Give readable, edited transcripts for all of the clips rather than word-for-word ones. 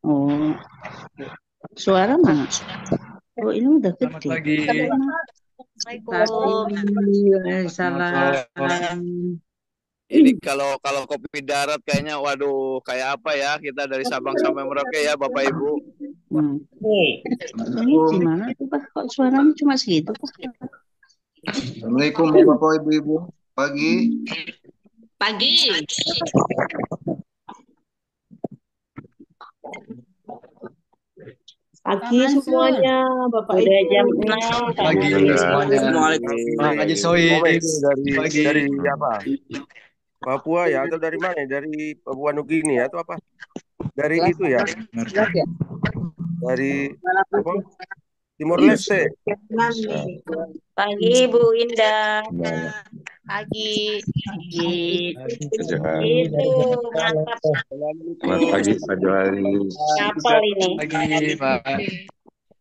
Oh, suara mana? Oh, ini udah Selamat gede. pagi. Pagi, Assalamualaikum. salam. Ini kalau kopi darat kayaknya waduh kayak apa ya kita dari Sabang sampai Merauke ya Bapak Ibu. Hmm. Ini gimana tuh Pak? Kok suaranya cuma segitu Pak? Assalamualaikum Bapak Ibu-Ibu. Pagi. Pagi. Pagi semuanya, Bapak Udah Ibu. jam 6 Kak Pagi Nabil. semuanya. Assalamualaikum. Pak Haji Sohib. Ini dari Pagi. apa? Papua ya atau dari mana? Dari Papua Nugini atau apa? Dari itu ya? Dari apa? Timor Leste. Pagi Bu Indah. Pagi. Itu mantap. Selamat pagi Pak Johari. Kapal ini. Pagi Pak.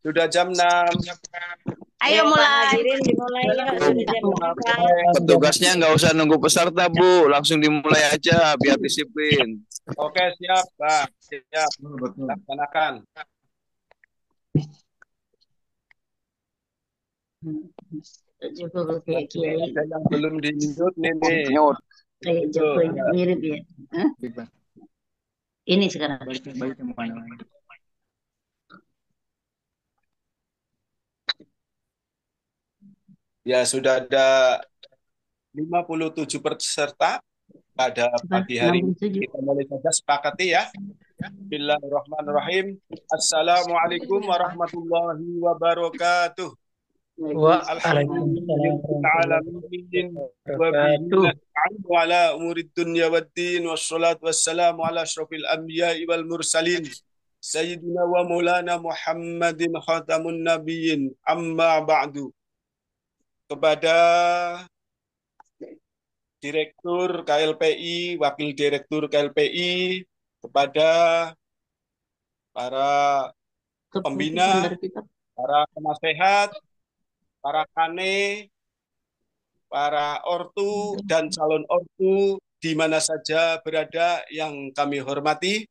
Sudah jam 6. Ayo mulai. Hadirin dimulai ya. Sudah jam 6. Petugasnya nggak usah nunggu peserta Bu, langsung dimulai aja biar disiplin. Oke siap Pak, siap. Betul. Laksanakan. Juga kayak Kiai, Ada yang belum di mute nih. kayak Jokowi mirip ya. Hah? Ini sekarang. Baik semuanya. Ya sudah ada 57 peserta pada pagi hari ini. 67. Kita mulai saja sepakati ya. Bismillahirrahmanirrahim. Assalamualaikum warahmatullahi wabarakatuh. Alhamdulillah wa ala umurid dunya waddin wassalatu wassalamu ala asyrafil anbiya'i wal mursalin sayyidina wa maulana Muhammadin khatamun nabiyyin amma ba'du. Kepada Direktur KLPI, Wakil Direktur KLPI, kepada para pembina, para penasehat, para kane, para ortu dan calon ortu di mana saja berada yang kami hormati.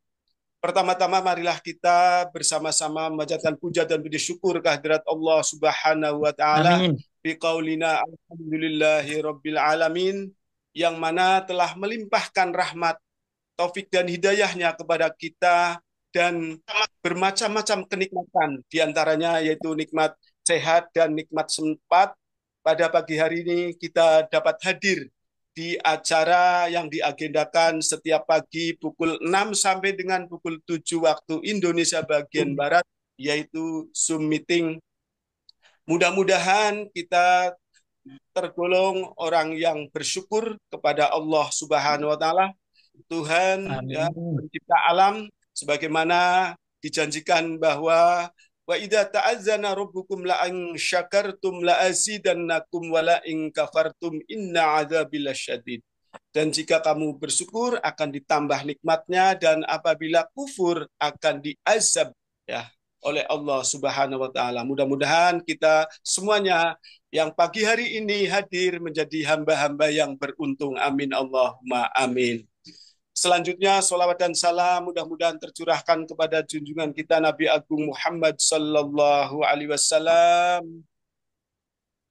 Pertama-tama marilah kita bersama-sama memanjatkan puja dan puji syukur kehadirat Allah Subhanahu wa taala biqaulina alhamdulillahi rabbil alamin yang mana telah melimpahkan rahmat, taufik dan hidayahnya kepada kita dan bermacam-macam kenikmatan diantaranya yaitu nikmat sehat dan nikmat sempat. Pada pagi hari ini kita dapat hadir di acara yang diagendakan setiap pagi pukul 6 sampai dengan pukul 7 waktu Indonesia bagian Barat, yaitu Zoom meeting. Mudah-mudahan kita tergolong orang yang bersyukur kepada Allah Subhanahu wa taala, Tuhan ya, pencipta alam, sebagaimana dijanjikan bahwa wa idza ta'azzana rabbukum la in syakartum la azidannakum wa la in kafartum inna adzabil syadid. Dan jika kamu bersyukur akan ditambah nikmatnya dan apabila kufur akan diazab ya oleh Allah Subhanahu wa taala. Mudah-mudahan kita semuanya yang pagi hari ini hadir menjadi hamba-hamba yang beruntung. Amin Allahumma amin. Selanjutnya salawat dan salam mudah-mudahan tercurahkan kepada junjungan kita Nabi Agung Muhammad sallallahu alaihi wasallam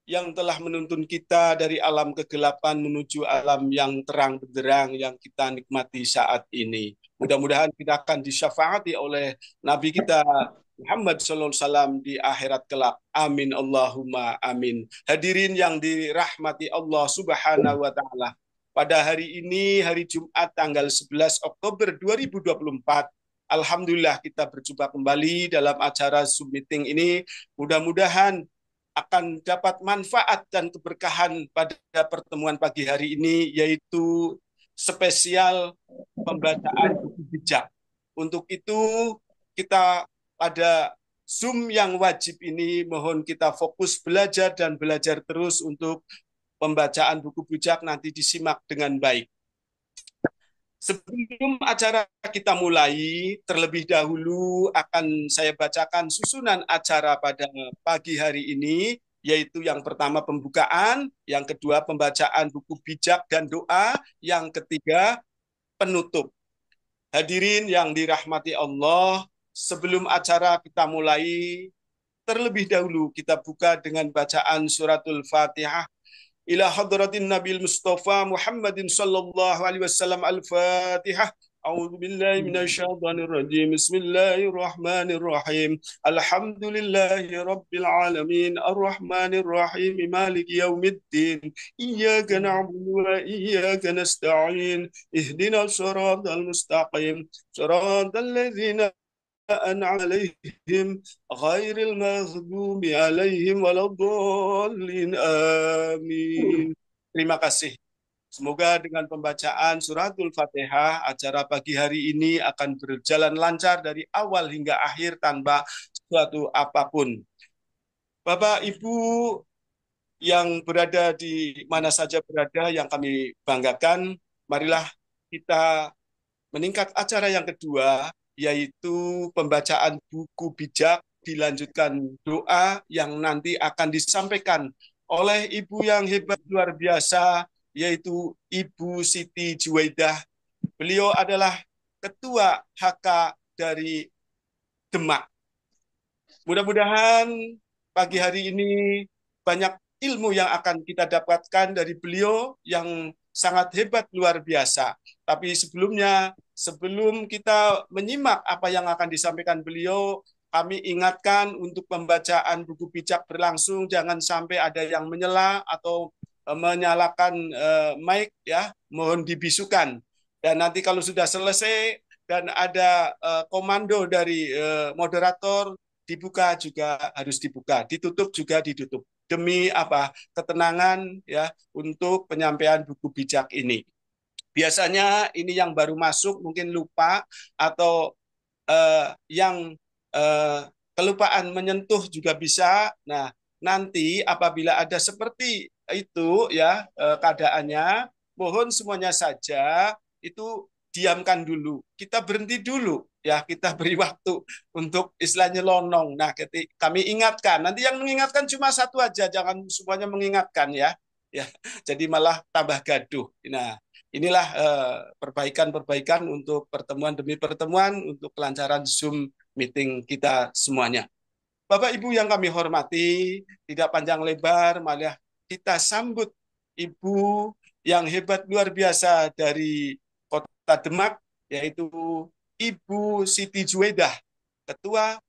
yang telah menuntun kita dari alam kegelapan menuju alam yang terang benderang yang kita nikmati saat ini. Mudah-mudahan kita akan disyafaati oleh Nabi kita Muhammad sallallahu alaihi wasallam di akhirat kelak. Amin Allahumma amin. Hadirin yang dirahmati Allah Subhanahu wa taala. Pada hari ini, hari Jumat tanggal 11 Oktober 2024, alhamdulillah kita berjumpa kembali dalam acara Zoom meeting ini. Mudah-mudahan akan dapat manfaat dan keberkahan pada pertemuan pagi hari ini, yaitu spesial pembacaan buku bijak. Untuk itu, kita pada Zoom yang wajib ini mohon kita fokus belajar dan belajar terus untuk pembacaan buku bijak nanti disimak dengan baik. Sebelum acara kita mulai, terlebih dahulu akan saya bacakan susunan acara pada pagi hari ini, yaitu yang pertama pembukaan, yang kedua pembacaan buku bijak dan doa, yang ketiga penutup. Hadirin yang dirahmati Allah, sebelum acara kita mulai, terlebih dahulu kita buka dengan bacaan suratul Fatihah. Ila hadratin Nabil Mustafa Muhammadin sallallahu alaihi wasallam al-Fatihah. A'udzu billahi minasyaitonir rajim. Bismillahirrahmanirrahim. Alhamdulillahi rabbil alamin. Arrahmanir rahim. Maliki yaumiddin. Iyyaka na'budu wa iyyaka nasta'in. Ihdinas shiratal mustaqim. Shiratal ladzina أنعم عليهم غير المغضوب عليهم ولا الضالين آمين. Terima kasih. Semoga dengan pembacaan suratul Fatihah, acara pagi hari ini akan berjalan lancar dari awal hingga akhir tanpa suatu apapun. Bapak, Ibu yang berada di mana saja berada, yang kami banggakan, marilah kita meningkat acara yang kedua, yaitu pembacaan buku bijak, dilanjutkan doa yang nanti akan disampaikan oleh ibu yang hebat luar biasa, yaitu Ibu Siti Juwaidah. Beliau adalah Ketua HK dari Demak. Mudah-mudahan pagi hari ini banyak ilmu yang akan kita dapatkan dari beliau yang sangat hebat luar biasa. Tapi sebelumnya, sebelum kita menyimak apa yang akan disampaikan beliau, kami ingatkan untuk pembacaan buku bijak berlangsung, jangan sampai ada yang menyela atau menyalakan mic, ya, mohon dibisukan. Dan nanti kalau sudah selesai dan ada komando dari moderator, dibuka juga harus dibuka, ditutup juga ditutup. Demi apa? Ketenangan, ya, untuk penyampaian buku bijak ini. Biasanya ini yang baru masuk mungkin lupa, atau yang kelupaan menyentuh juga bisa. Nah, nanti apabila ada seperti itu, ya, keadaannya, mohon semuanya saja itu diamkan dulu. Kita berhenti dulu, ya, kita beri waktu untuk istilahnya lonong. Nah, kami ingatkan. Nanti yang mengingatkan cuma satu aja, jangan semuanya mengingatkan, ya. Ya, jadi malah tambah gaduh. Nah, inilah perbaikan-perbaikan untuk pertemuan demi pertemuan untuk kelancaran Zoom meeting kita semuanya. Bapak Ibu yang kami hormati, tidak panjang lebar, malah kita sambut Ibu yang hebat luar biasa dari Kota Demak, yaitu Ibu Siti Juwaidah, Ketua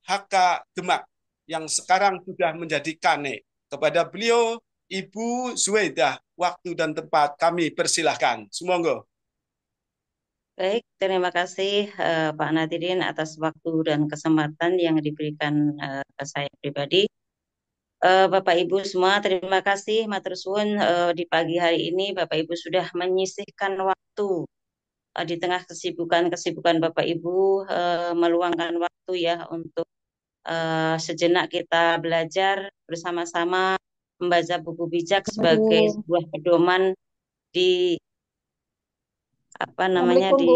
HK Demak, yang sekarang sudah menjadi Kane. Kepada beliau, Ibu Zuwaidah, waktu dan tempat kami persilahkan. Sumangga. Baik, terima kasih Pak Nadirin atas waktu dan kesempatan yang diberikan ke saya pribadi. Bapak Ibu semua, terima kasih matur suwun, di pagi hari ini Bapak Ibu sudah menyisihkan waktu di tengah kesibukan Bapak Ibu, meluangkan waktu, ya, untuk sejenak kita belajar bersama-sama membaca buku bijak sebagai sebuah pedoman di apa namanya di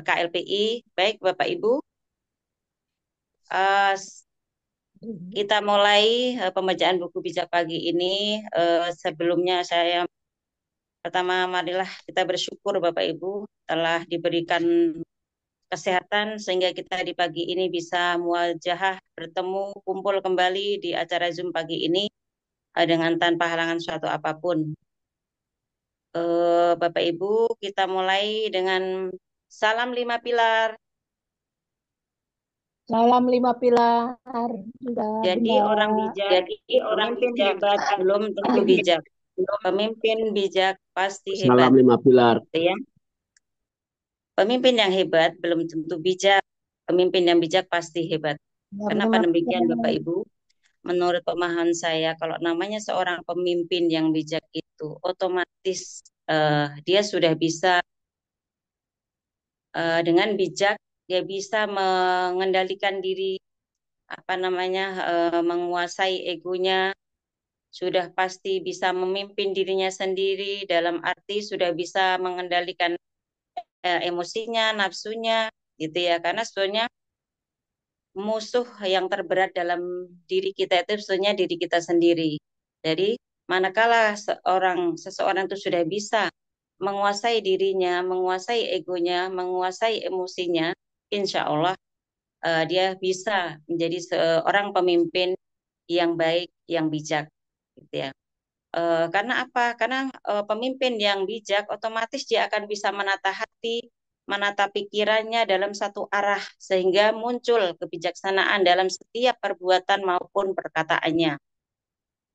KLPI. Baik Bapak Ibu, kita mulai pembacaan buku bijak pagi ini. Sebelumnya saya pertama, marilah kita bersyukur Bapak Ibu telah diberikan kesehatan sehingga kita di pagi ini bisa muwajahah, bertemu, kumpul kembali di acara Zoom pagi ini dengan tanpa halangan suatu apapun. Bapak Ibu, kita mulai dengan salam 5 pilar. Salam 5 pilar. Jadi orang bijak, pemimpin hebat belum tentu bijak. Pemimpin bijak pasti hebat. Salam 5 pilar. Ya. Pemimpin yang hebat belum tentu bijak. Pemimpin yang bijak pasti hebat. Kenapa demikian Bapak Ibu? Menurut pemahaman saya, kalau namanya seorang pemimpin yang bijak itu otomatis dia sudah bisa dengan bijak, dia bisa mengendalikan diri, menguasai egonya, sudah pasti bisa memimpin dirinya sendiri, dalam arti sudah bisa mengendalikan emosinya, nafsunya, gitu ya. Karena sebetulnya musuh yang terberat dalam diri kita itu sebetulnya diri kita sendiri. Jadi manakala seseorang itu sudah bisa menguasai dirinya, menguasai egonya, menguasai emosinya, insya Allah dia bisa menjadi seorang pemimpin yang baik, yang bijak, gitu ya. Karena apa? Karena pemimpin yang bijak otomatis dia akan bisa menata hati, menata pikirannya dalam satu arah sehingga muncul kebijaksanaan dalam setiap perbuatan maupun perkataannya.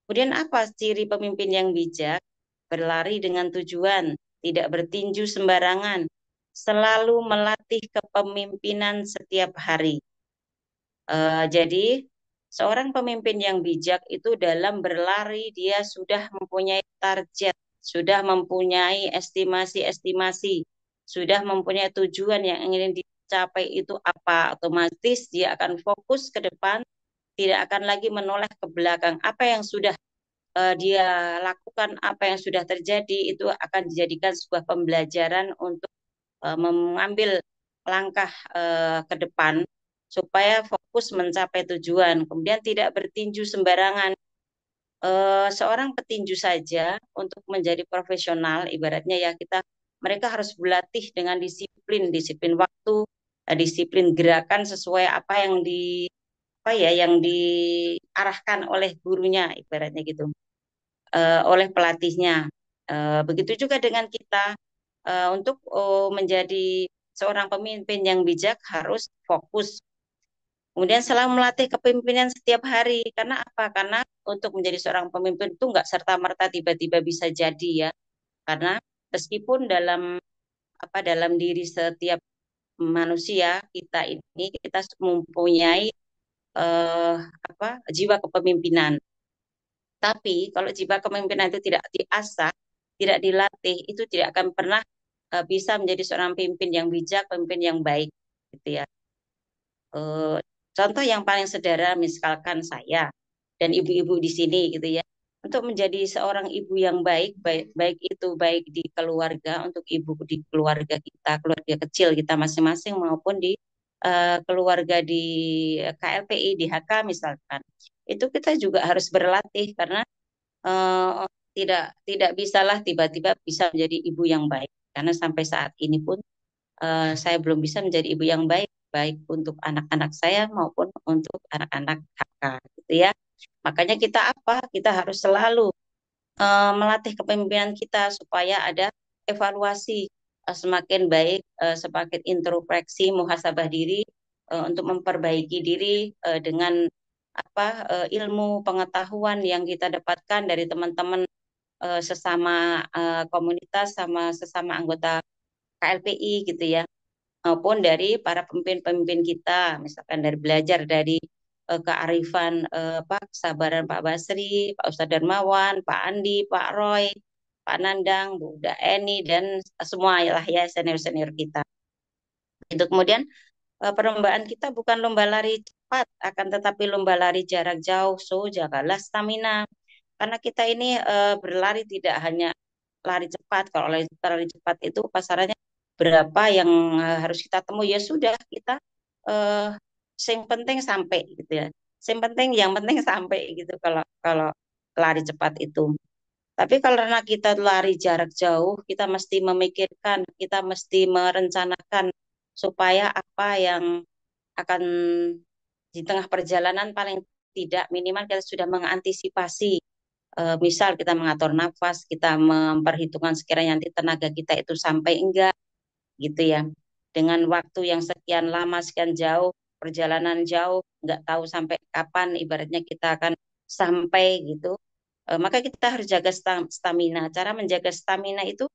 Kemudian apa ciri pemimpin yang bijak? Berlari dengan tujuan, tidak bertinju sembarangan, selalu melatih kepemimpinan setiap hari. Jadi seorang pemimpin yang bijak itu dalam berlari dia sudah mempunyai target, sudah mempunyai estimasi-estimasi, sudah mempunyai tujuan yang ingin dicapai itu apa, otomatis dia akan fokus ke depan, tidak akan lagi menoleh ke belakang. Apa yang sudah dia lakukan, apa yang sudah terjadi itu akan dijadikan sebuah pembelajaran untuk mengambil langkah ke depan supaya fokus mencapai tujuan. Kemudian tidak bertinju sembarangan. Seorang petinju saja untuk menjadi profesional, ibaratnya ya mereka harus berlatih dengan disiplin, disiplin waktu, disiplin gerakan sesuai yang diarahkan oleh gurunya, ibaratnya gitu, oleh pelatihnya. Begitu juga dengan kita untuk menjadi seorang pemimpin yang bijak harus fokus. Kemudian selalu melatih kepemimpinan setiap hari. Karena apa? Karena untuk menjadi seorang pemimpin itu nggak serta-merta tiba-tiba bisa jadi ya. Karena meskipun dalam diri setiap manusia kita ini kita mempunyai jiwa kepemimpinan. Tapi kalau jiwa kepemimpinan itu tidak diasah, tidak dilatih, itu tidak akan pernah bisa menjadi seorang pemimpin yang bijak, pemimpin yang baik, gitu ya. Contoh yang paling sederhana, misalkan saya dan ibu-ibu di sini, gitu ya, untuk menjadi seorang ibu yang baik, baik itu baik di keluarga, untuk ibu di keluarga kita, keluarga kecil kita masing-masing, maupun di keluarga di KLPI, di HK misalkan, itu kita juga harus berlatih karena tidak bisalah tiba-tiba bisa menjadi ibu yang baik. Karena sampai saat ini pun saya belum bisa menjadi ibu yang baik, baik untuk anak-anak saya maupun untuk anak-anak kakak, gitu ya. Makanya kita harus selalu melatih kepemimpinan kita supaya ada evaluasi semakin baik, semakin introspeksi, muhasabah diri untuk memperbaiki diri dengan ilmu pengetahuan yang kita dapatkan dari teman-teman sesama komunitas, sama sesama anggota KLPI, gitu ya, maupun dari para pemimpin-pemimpin kita, misalkan dari belajar dari kearifan kesabaran Pak Basri, Pak Ustadz Darmawan, Pak Andi, Pak Roy, Pak Nandang, Bu Eni, dan semua ya senior-senior kita. Itu kemudian perlombaan kita bukan lomba lari cepat, akan tetapi lomba lari jarak jauh, so jagalah stamina. Karena kita ini berlari tidak hanya lari cepat, kalau lari cepat itu pasarannya berapa yang harus kita temui, ya sudah kita yang penting sampai, gitu ya. Yang penting sampai gitu kalau kalau lari cepat itu. Tapi karena kita lari jarak jauh, kita mesti memikirkan, kita mesti merencanakan supaya apa yang akan di tengah perjalanan paling tidak minimal kita sudah mengantisipasi. Misal kita mengatur nafas, kita memperhitungkan sekiranya nanti tenaga kita itu sampai enggak, gitu ya. Dengan waktu yang sekian lama, sekian jauh, perjalanan jauh, nggak tahu sampai kapan ibaratnya kita akan sampai gitu. Maka kita harus jaga stamina. Cara menjaga stamina itu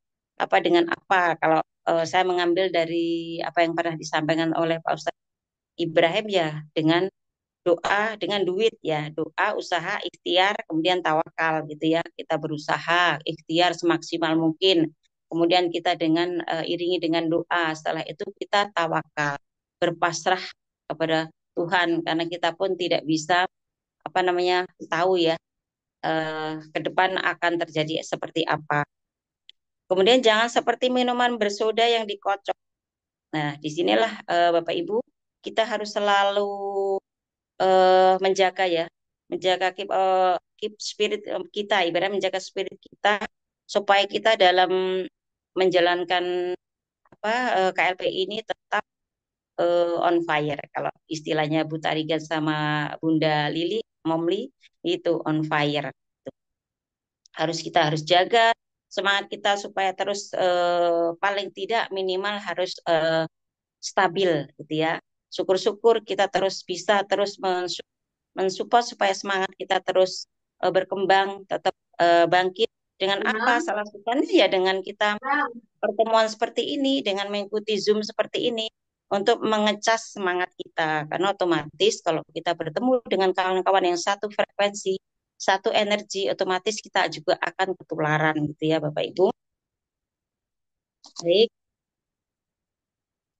dengan apa? Kalau saya mengambil dari apa yang pernah disampaikan oleh Pak Ustadz Ibrahim, ya dengan doa, dengan duit, ya doa, usaha, ikhtiar, kemudian tawakal, gitu ya. Kita berusaha ikhtiar semaksimal mungkin, kemudian kita iringi dengan doa, setelah itu kita tawakal, berpasrah kepada Tuhan, karena kita pun tidak bisa tahu ya ke depan akan terjadi seperti apa. Kemudian jangan seperti minuman bersoda yang dikocok. Nah, disinilah Bapak Ibu, kita harus selalu menjaga ya, menjaga keep spirit kita, ibarat menjaga spirit kita supaya kita dalam menjalankan KLPI ini tetap on fire. Kalau istilahnya Bu Tarigan sama Bunda Lili, Momli, itu on fire. Kita harus jaga semangat kita supaya terus paling tidak minimal harus stabil gitu ya. Syukur-syukur kita terus bisa terus mensupport supaya semangat kita terus berkembang, tetap bangkit. Dengan apa? Salah satunya ya dengan kita pertemuan seperti ini, dengan mengikuti Zoom seperti ini untuk mengecas semangat kita. Karena otomatis kalau kita bertemu dengan kawan-kawan yang satu frekuensi, satu energi, otomatis kita juga akan ketularan gitu ya Bapak Ibu. Baik.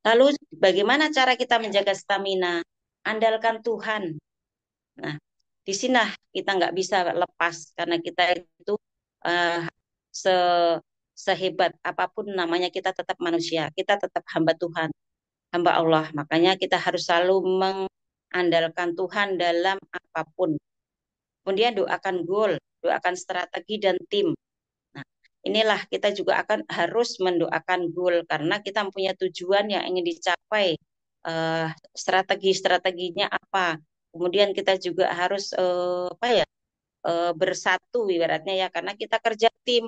Lalu bagaimana cara kita menjaga stamina? Andalkan Tuhan. Nah, di sini kita nggak bisa lepas karena kita itu se sehebat apapun namanya kita tetap manusia, kita tetap hamba Tuhan, hamba Allah. Makanya kita harus selalu mengandalkan Tuhan dalam apapun. Kemudian doakan goal, doakan strategi dan tim. Nah, inilah kita juga akan harus mendoakan goal karena kita mempunyai tujuan yang ingin dicapai. Strategi-strateginya apa? Kemudian kita juga harus bersatu ibaratnya ya karena kita kerja tim,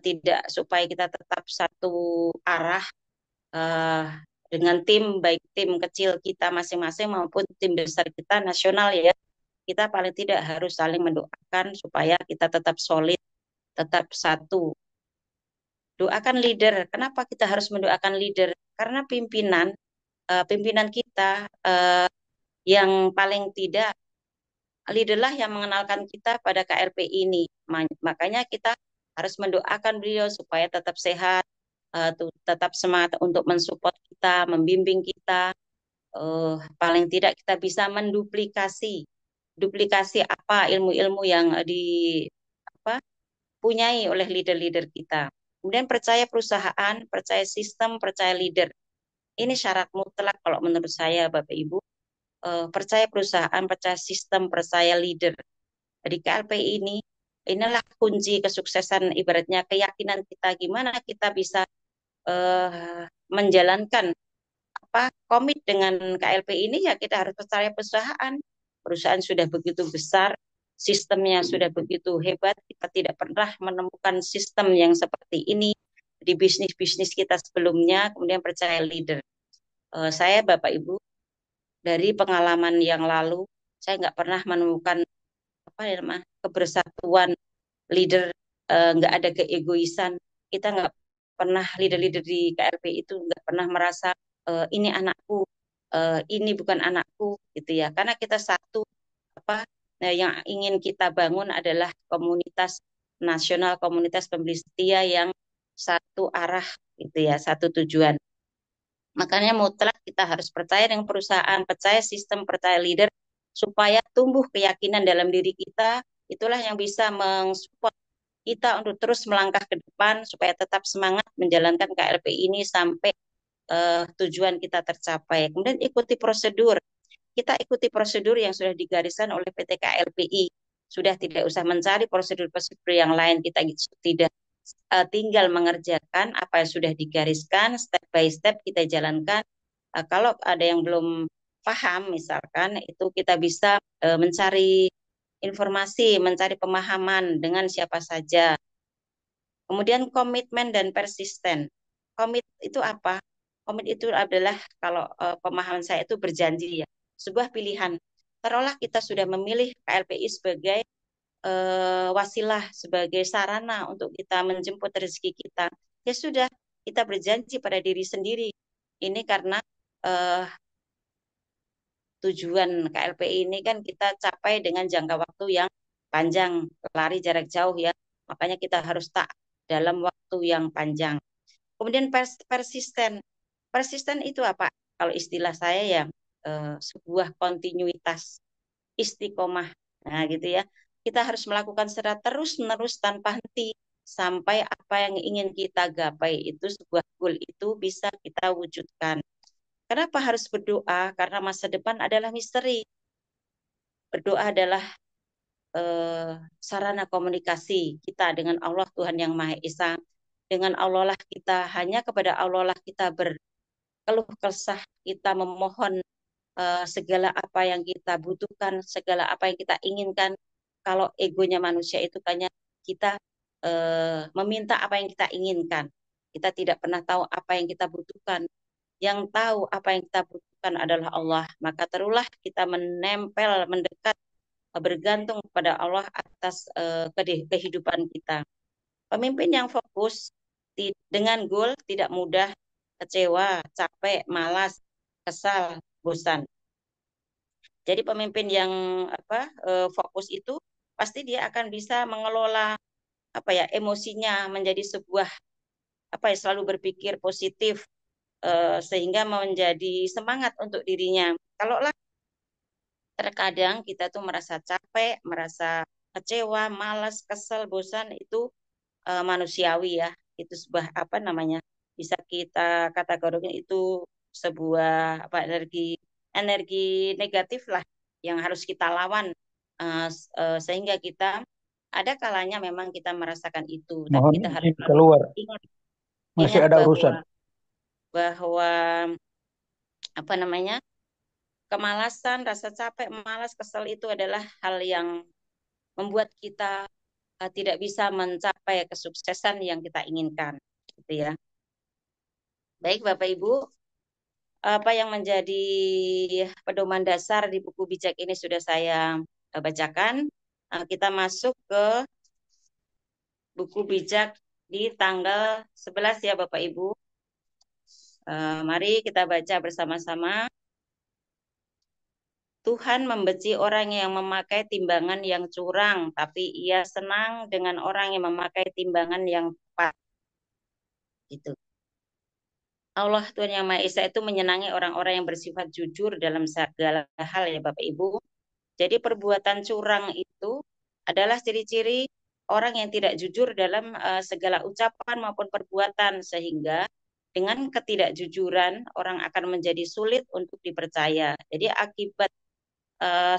tidak supaya kita tetap satu arah dengan tim, baik tim kecil kita masing-masing maupun tim besar kita nasional ya. Kita paling tidak harus saling mendoakan supaya kita tetap solid, tetap satu. Doakan leader. Kenapa kita harus mendoakan leader? Karena pimpinan kita yang paling tidak leader lah yang mengenalkan kita pada KLP ini. Makanya kita harus mendoakan beliau supaya tetap sehat, tetap semangat untuk mensupport kita, membimbing kita. Paling tidak kita bisa menduplikasi apa ilmu-ilmu yang dipunyai oleh leader-leader kita. Kemudian percaya perusahaan, percaya sistem, percaya leader. Ini syarat mutlak kalau menurut saya Bapak Ibu. Percaya perusahaan, percaya sistem, percaya leader. Di KLP inilah kunci kesuksesan ibaratnya keyakinan kita gimana kita bisa menjalankan komit dengan KLP ini ya kita harus percaya perusahaan. Perusahaan sudah begitu besar, sistemnya sudah begitu hebat, kita tidak pernah menemukan sistem yang seperti ini di bisnis-bisnis kita sebelumnya, kemudian percaya leader. Saya Bapak Ibu, dari pengalaman yang lalu, saya nggak pernah menemukan kebersatuan leader, nggak ada keegoisan. Kita nggak pernah leader-leader di KLP itu nggak pernah merasa ini anakku, ini bukan anakku, gitu ya. Karena kita satu, yang ingin kita bangun adalah komunitas nasional, komunitas pembeli setia yang satu arah, gitu ya, satu tujuan. Makanya mutlak kita harus percaya dengan perusahaan, percaya sistem, percaya leader, supaya tumbuh keyakinan dalam diri kita. Itulah yang bisa mensupport kita untuk terus melangkah ke depan supaya tetap semangat menjalankan KLP ini sampai tujuan kita tercapai. Kemudian ikuti prosedur. Kita ikuti prosedur yang sudah digariskan oleh PT KLPI. Sudah tidak usah mencari prosedur-prosedur yang lain. Kita tidak tinggal mengerjakan apa yang sudah digariskan, step by step kita jalankan. Kalau ada yang belum paham misalkan, itu kita bisa mencari informasi, mencari pemahaman dengan siapa saja. Kemudian komitmen dan persisten. Komit itu apa? Komit itu adalah kalau pemahaman saya itu berjanji ya, sebuah pilihan. Taruhlah kita sudah memilih KLPI sebagai wasilah, sebagai sarana untuk kita menjemput rezeki kita. Ya sudah, kita berjanji pada diri sendiri. Ini karena tujuan KLPI ini kan kita capai dengan jangka waktu yang panjang, lari jarak jauh ya. Makanya kita harus tak dalam waktu yang panjang. Kemudian persisten. Persisten itu apa? Kalau istilah saya ya sebuah kontinuitas, istiqomah. Nah, gitu ya. Kita harus melakukan secara terus-menerus tanpa henti sampai apa yang ingin kita gapai itu sebuah goal itu bisa kita wujudkan. Kenapa harus berdoa? Karena masa depan adalah misteri. Berdoa adalah sarana komunikasi kita dengan Allah Tuhan Yang Maha Esa. dengan Allah lah kita, hanya kepada Allah lah kita berkeluh kesah, kita memohon segala apa yang kita butuhkan, segala apa yang kita inginkan. Kalau egonya manusia itu hanya kita meminta apa yang kita inginkan. Kita tidak pernah tahu apa yang kita butuhkan. Yang tahu apa yang kita butuhkan adalah Allah. Maka terulah kita menempel, mendekat, bergantung kepada Allah atas kehidupan kita. Pemimpin yang fokus dengan goal tidak mudah kecewa, capek, malas, kesal, bosan. Jadi pemimpin yang fokus itu pasti dia akan bisa mengelola emosinya menjadi sebuah selalu berpikir positif sehingga menjadi semangat untuk dirinya. Kalau lah terkadang kita tuh merasa capek, merasa kecewa, malas, kesel, bosan, itu manusiawi ya. Itu sebuah bisa kita kategorikan itu sebuah energi negatif lah yang harus kita lawan sehingga kita ada kalanya memang kita merasakan itu, tapi Mohon kita harus izin keluar. Masih ingat ada urusan. bahwa kemalasan, rasa capek, malas, kesel itu adalah hal yang membuat kita tidak bisa mencapai kesuksesan yang kita inginkan, gitu ya. Baik Bapak Ibu, apa yang menjadi pedoman dasar di buku bijak ini sudah saya bacakan. Kita masuk ke buku bijak di tanggal 11 ya Bapak Ibu. Mari kita baca bersama-sama. Tuhan membenci orang yang memakai timbangan yang curang, tapi Ia senang dengan orang yang memakai timbangan yang tepat. Gitu. Allah Tuhan Yang Maha Esa itu menyenangi orang-orang yang bersifat jujur dalam segala hal ya Bapak Ibu. Jadi perbuatan curang itu adalah ciri-ciri orang yang tidak jujur dalam segala ucapan maupun perbuatan, sehingga dengan ketidakjujuran orang akan menjadi sulit untuk dipercaya. Jadi akibat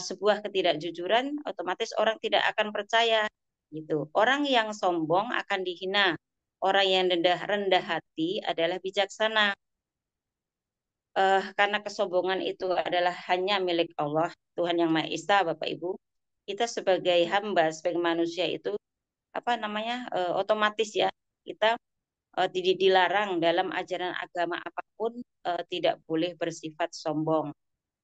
sebuah ketidakjujuran, otomatis orang tidak akan percaya. Gitu. Orang yang sombong akan dihina. Orang yang rendah hati adalah bijaksana. Karena kesombongan itu adalah hanya milik Allah, Tuhan Yang Maha Esa, Bapak Ibu. Kita sebagai hamba, sebagai manusia itu otomatis ya kita dilarang dalam ajaran agama apapun tidak boleh bersifat sombong.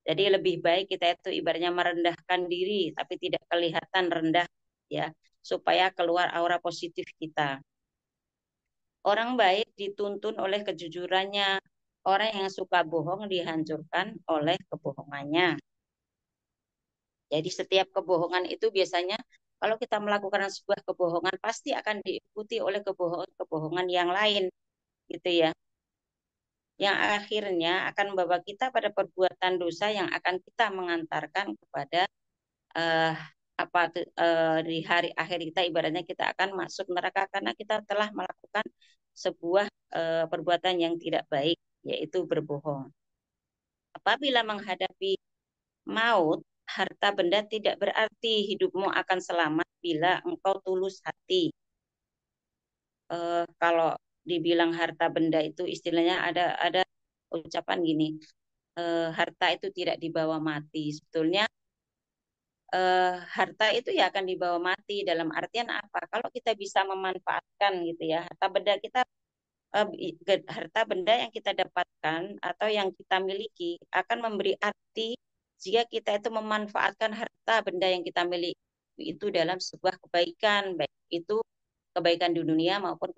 Jadi lebih baik kita itu ibaratnya merendahkan diri tapi tidak kelihatan rendah ya, supaya keluar aura positif kita. Orang baik dituntun oleh kejujurannya. Orang yang suka bohong dihancurkan oleh kebohongannya. Jadi setiap kebohongan itu biasanya kalau kita melakukan sebuah kebohongan pasti akan diikuti oleh kebohongan yang lain, gitu ya. Yang akhirnya akan membawa kita pada perbuatan dosa yang akan kita mengantarkan kepada di hari akhir kita, ibaratnya kita akan masuk neraka karena kita telah melakukan sebuah perbuatan yang tidak baik, yaitu berbohong. Apabila menghadapi maut, harta benda tidak berarti. Hidupmu akan selamat bila engkau tulus hati. Kalau dibilang harta benda itu istilahnya ada ucapan gini, harta itu tidak dibawa mati. Sebetulnya harta itu ya akan dibawa mati, dalam artian apa? Kalau kita bisa memanfaatkan gitu ya, harta benda yang kita dapatkan atau yang kita miliki akan memberi arti jika kita itu memanfaatkan harta benda yang kita miliki itu dalam sebuah kebaikan, baik itu kebaikan di dunia maupun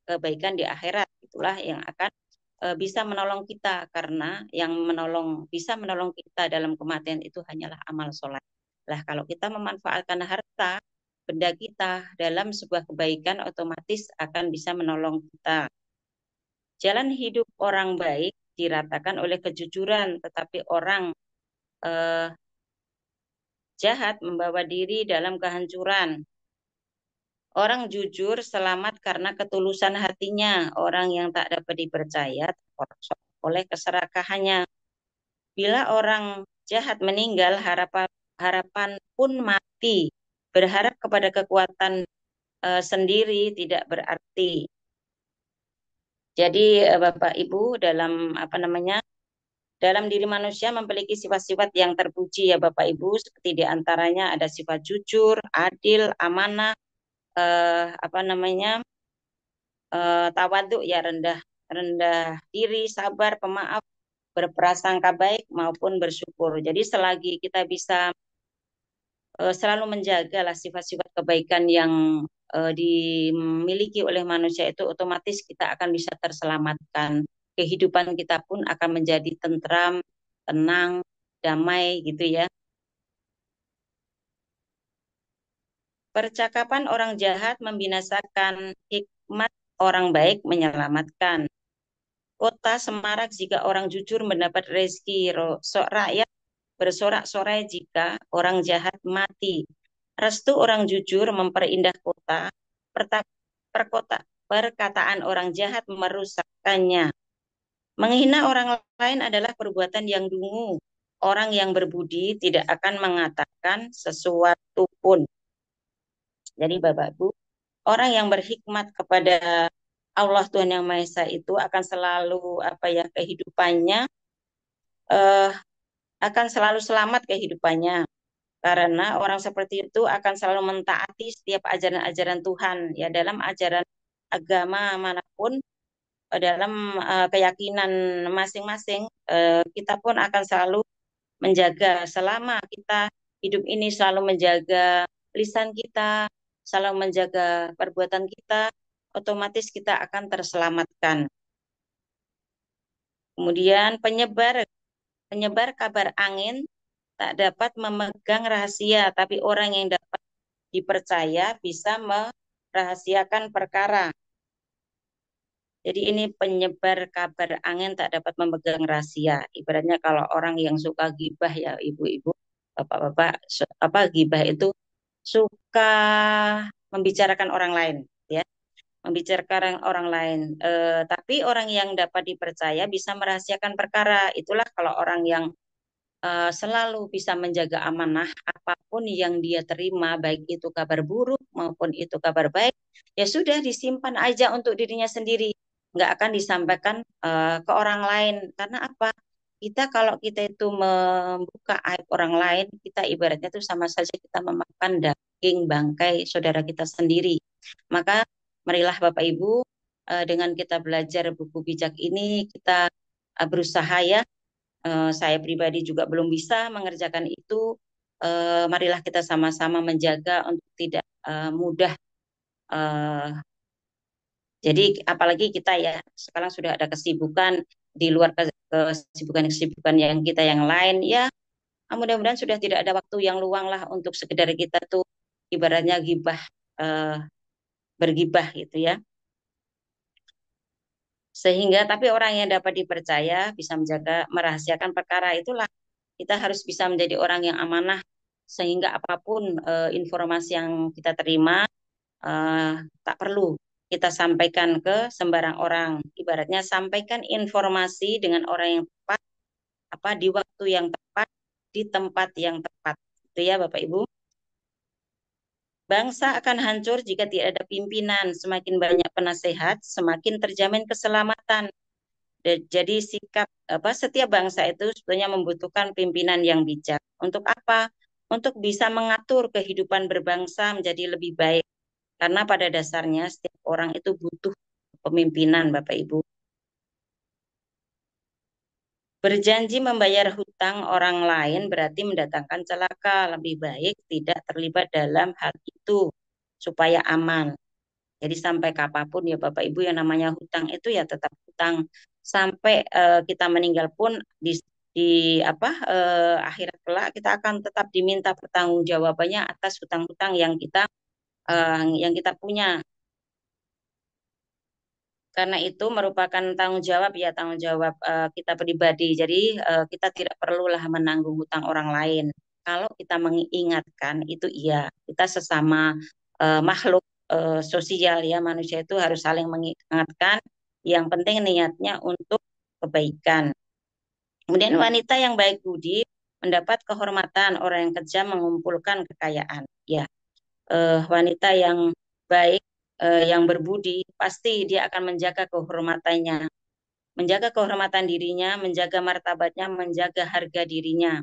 kebaikan di akhirat. Itulah yang akan bisa menolong kita, karena yang bisa menolong kita dalam kematian itu hanyalah amal soleh. Lah kalau kita memanfaatkan harta benda kita dalam sebuah kebaikan, otomatis akan bisa menolong kita. Jalan hidup orang baik diratakan oleh kejujuran, tetapi orang jahat membawa diri dalam kehancuran. Orang jujur selamat karena ketulusan hatinya. Orang yang tak dapat dipercaya terperosok oleh keserakahannya. Bila orang jahat meninggal, harapan pun mati. Berharap kepada kekuatan sendiri tidak berarti. Jadi Bapak Ibu dalam diri manusia memiliki sifat-sifat yang terpuji ya Bapak Ibu, seperti diantaranya ada sifat jujur, adil, amanah, eh, apa namanya tawaduk ya rendah rendah diri, sabar, pemaaf, berprasangka baik maupun bersyukur. Jadi selagi kita bisa selalu menjaga lah sifat-sifat kebaikan yang dimiliki oleh manusia itu, otomatis kita akan bisa terselamatkan. Kehidupan kita pun akan menjadi tentram, tenang, damai gitu ya. Percakapan orang jahat membinasakan, hikmat orang baik menyelamatkan. Kota semarak jika orang jujur mendapat rezeki, rakyat bersorak-sorai jika orang jahat mati. Restu orang jujur memperindah kota, perkataan orang jahat merusakkannya. Menghina orang lain adalah perbuatan yang dungu. Orang yang berbudi tidak akan mengatakan sesuatu pun. Jadi Bapak Ibu, orang yang berhikmat kepada Allah Tuhan Yang Maha Esa itu akan selalu kehidupannya eh, akan selalu selamat kehidupannya, karena orang seperti itu akan selalu mentaati setiap ajaran-ajaran Tuhan ya, dalam ajaran agama manapun, dalam keyakinan masing-masing, kita pun akan selalu menjaga, selama kita hidup ini selalu menjaga lisan kita, selalu menjaga perbuatan kita, otomatis kita akan terselamatkan. Kemudian penyebar kabar angin tak dapat memegang rahasia, tapi orang yang dapat dipercaya bisa merahasiakan perkara. Jadi ini penyebar kabar angin tak dapat memegang rahasia. Ibaratnya kalau orang yang suka gibah ya ibu-ibu, bapak-bapak, gibah itu suka membicarakan orang lain, ya, membicarakan orang lain. Tapi orang yang dapat dipercaya bisa merahasiakan perkara. Itulah kalau orang yang selalu bisa menjaga amanah, apapun yang dia terima, baik itu kabar buruk maupun itu kabar baik, ya sudah disimpan aja untuk dirinya sendiri, nggak akan disampaikan ke orang lain. Karena apa? Kalau kita itu membuka aib orang lain, kita ibaratnya itu sama saja kita memakan daging bangkai saudara kita sendiri. Maka marilah Bapak Ibu, dengan kita belajar buku bijak ini, kita berusaha ya. Saya pribadi juga belum bisa mengerjakan itu. Marilah kita sama-sama menjaga untuk tidak mudah. Jadi apalagi kita ya sekarang sudah ada kesibukan di luar kesibukan-kesibukan yang kita yang lain ya. Mudah-mudahan sudah tidak ada waktu yang luang lah untuk sekedar kita tuh ibaratnya gibah, bergibah gitu ya. Sehingga tapi orang yang dapat dipercaya bisa menjaga merahasiakan perkara, itulah kita harus bisa menjadi orang yang amanah, sehingga apapun informasi yang kita terima tak perlu kita sampaikan ke sembarang orang. Ibaratnya sampaikan informasi dengan orang yang tepat, di waktu yang tepat, di tempat yang tepat. Itu ya Bapak Ibu. Bangsa akan hancur jika tidak ada pimpinan. Semakin banyak penasehat, semakin terjamin keselamatan. Jadi setiap bangsa itu sebetulnya membutuhkan pimpinan yang bijak. Untuk apa? Untuk bisa mengatur kehidupan berbangsa menjadi lebih baik. Karena pada dasarnya setiap orang itu butuh pemimpinan, Bapak Ibu. Berjanji membayar hutang orang lain berarti mendatangkan celaka. Lebih baik tidak terlibat dalam hal itu supaya aman. Jadi sampai kapanpun ya Bapak Ibu, yang namanya hutang itu ya tetap hutang. Sampai kita meninggal pun di akhirat kelak kita akan tetap diminta pertanggungjawabannya atas hutang-hutang yang kita punya. Karena itu merupakan tanggung jawab kita pribadi. Jadi kita tidak perlulah menanggung hutang orang lain. Kalau kita mengingatkan itu iya, kita sesama makhluk sosial ya, manusia itu harus saling mengingatkan. Yang penting niatnya untuk kebaikan. Kemudian wanita yang baik budi mendapat kehormatan, orang yang kejam mengumpulkan kekayaan. Ya, wanita yang baik yang berbudi, pasti dia akan menjaga kehormatannya, menjaga kehormatan dirinya, menjaga martabatnya, menjaga harga dirinya.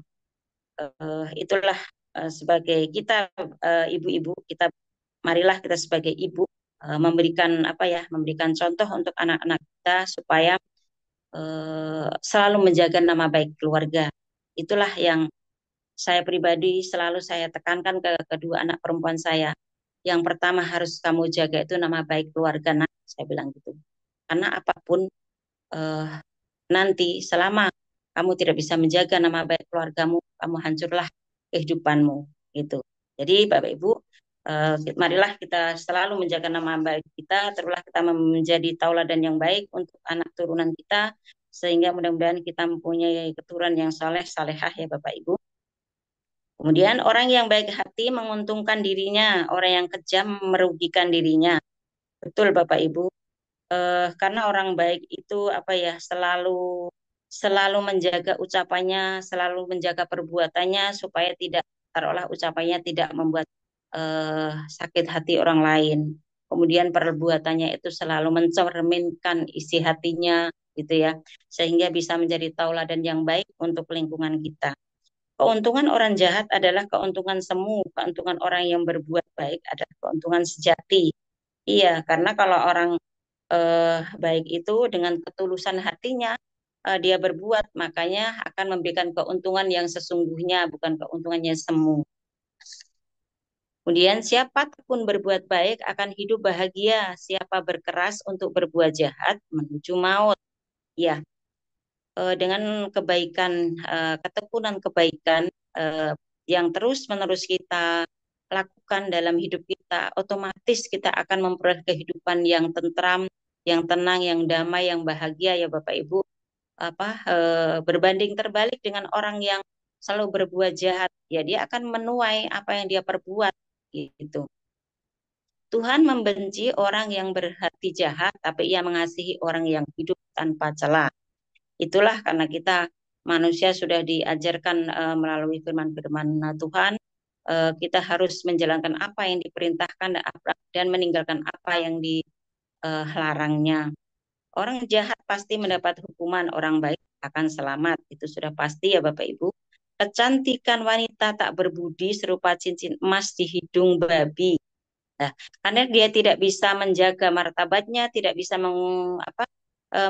Itulah sebagai kita ibu-ibu, kita marilah kita sebagai ibu memberikan apa ya, memberikan contoh untuk anak-anak kita supaya selalu menjaga nama baik keluarga. Itulah yang saya pribadi selalu saya tekankan ke kedua anak perempuan saya. Yang pertama harus kamu jaga itu nama baik keluarga, nak, saya bilang gitu. Karena apapun eh, nanti selama kamu tidak bisa menjaga nama baik keluargamu, kamu hancurlah kehidupanmu gitu. Jadi Bapak Ibu, marilah kita selalu menjaga nama baik kita, terulah kita menjadi tauladan yang baik untuk anak turunan kita, sehingga mudah-mudahan kita mempunyai keturunan yang saleh salehah ya Bapak Ibu. Kemudian orang yang baik hati menguntungkan dirinya, orang yang kejam merugikan dirinya. Betul Bapak Ibu. Karena orang baik itu apa ya, selalu selalu menjaga ucapannya, selalu menjaga perbuatannya supaya tidak taruhlah ucapannya tidak membuat sakit hati orang lain. Kemudian perbuatannya itu selalu mencerminkan isi hatinya gitu ya, sehingga bisa menjadi tauladan yang baik untuk lingkungan kita. Keuntungan orang jahat adalah keuntungan semu, keuntungan orang yang berbuat baik adalah keuntungan sejati. Iya, karena kalau orang baik itu dengan ketulusan hatinya dia berbuat, makanya akan memberikan keuntungan yang sesungguhnya, bukan keuntungan yang semu. Kemudian siapapun berbuat baik akan hidup bahagia, siapa berkeras untuk berbuat jahat menuju maut. Ya, dengan kebaikan, ketekunan kebaikan yang terus-menerus kita lakukan dalam hidup kita, otomatis kita akan memperoleh kehidupan yang tentram, yang tenang, yang damai, yang bahagia ya Bapak Ibu. Berbanding terbalik dengan orang yang selalu berbuat jahat, ya dia akan menuai apa yang dia perbuat gitu. Tuhan membenci orang yang berhati jahat, tapi ia mengasihi orang yang hidup tanpa celah. Itulah karena kita manusia sudah diajarkan melalui firman-firman Tuhan, kita harus menjalankan apa yang diperintahkan dan meninggalkan apa yang dilarangnya. Orang jahat pasti mendapat hukuman, orang baik akan selamat. Itu sudah pasti ya Bapak Ibu. Kecantikan wanita tak berbudi serupa cincin emas di hidung babi. Nah, karena dia tidak bisa menjaga martabatnya, tidak bisa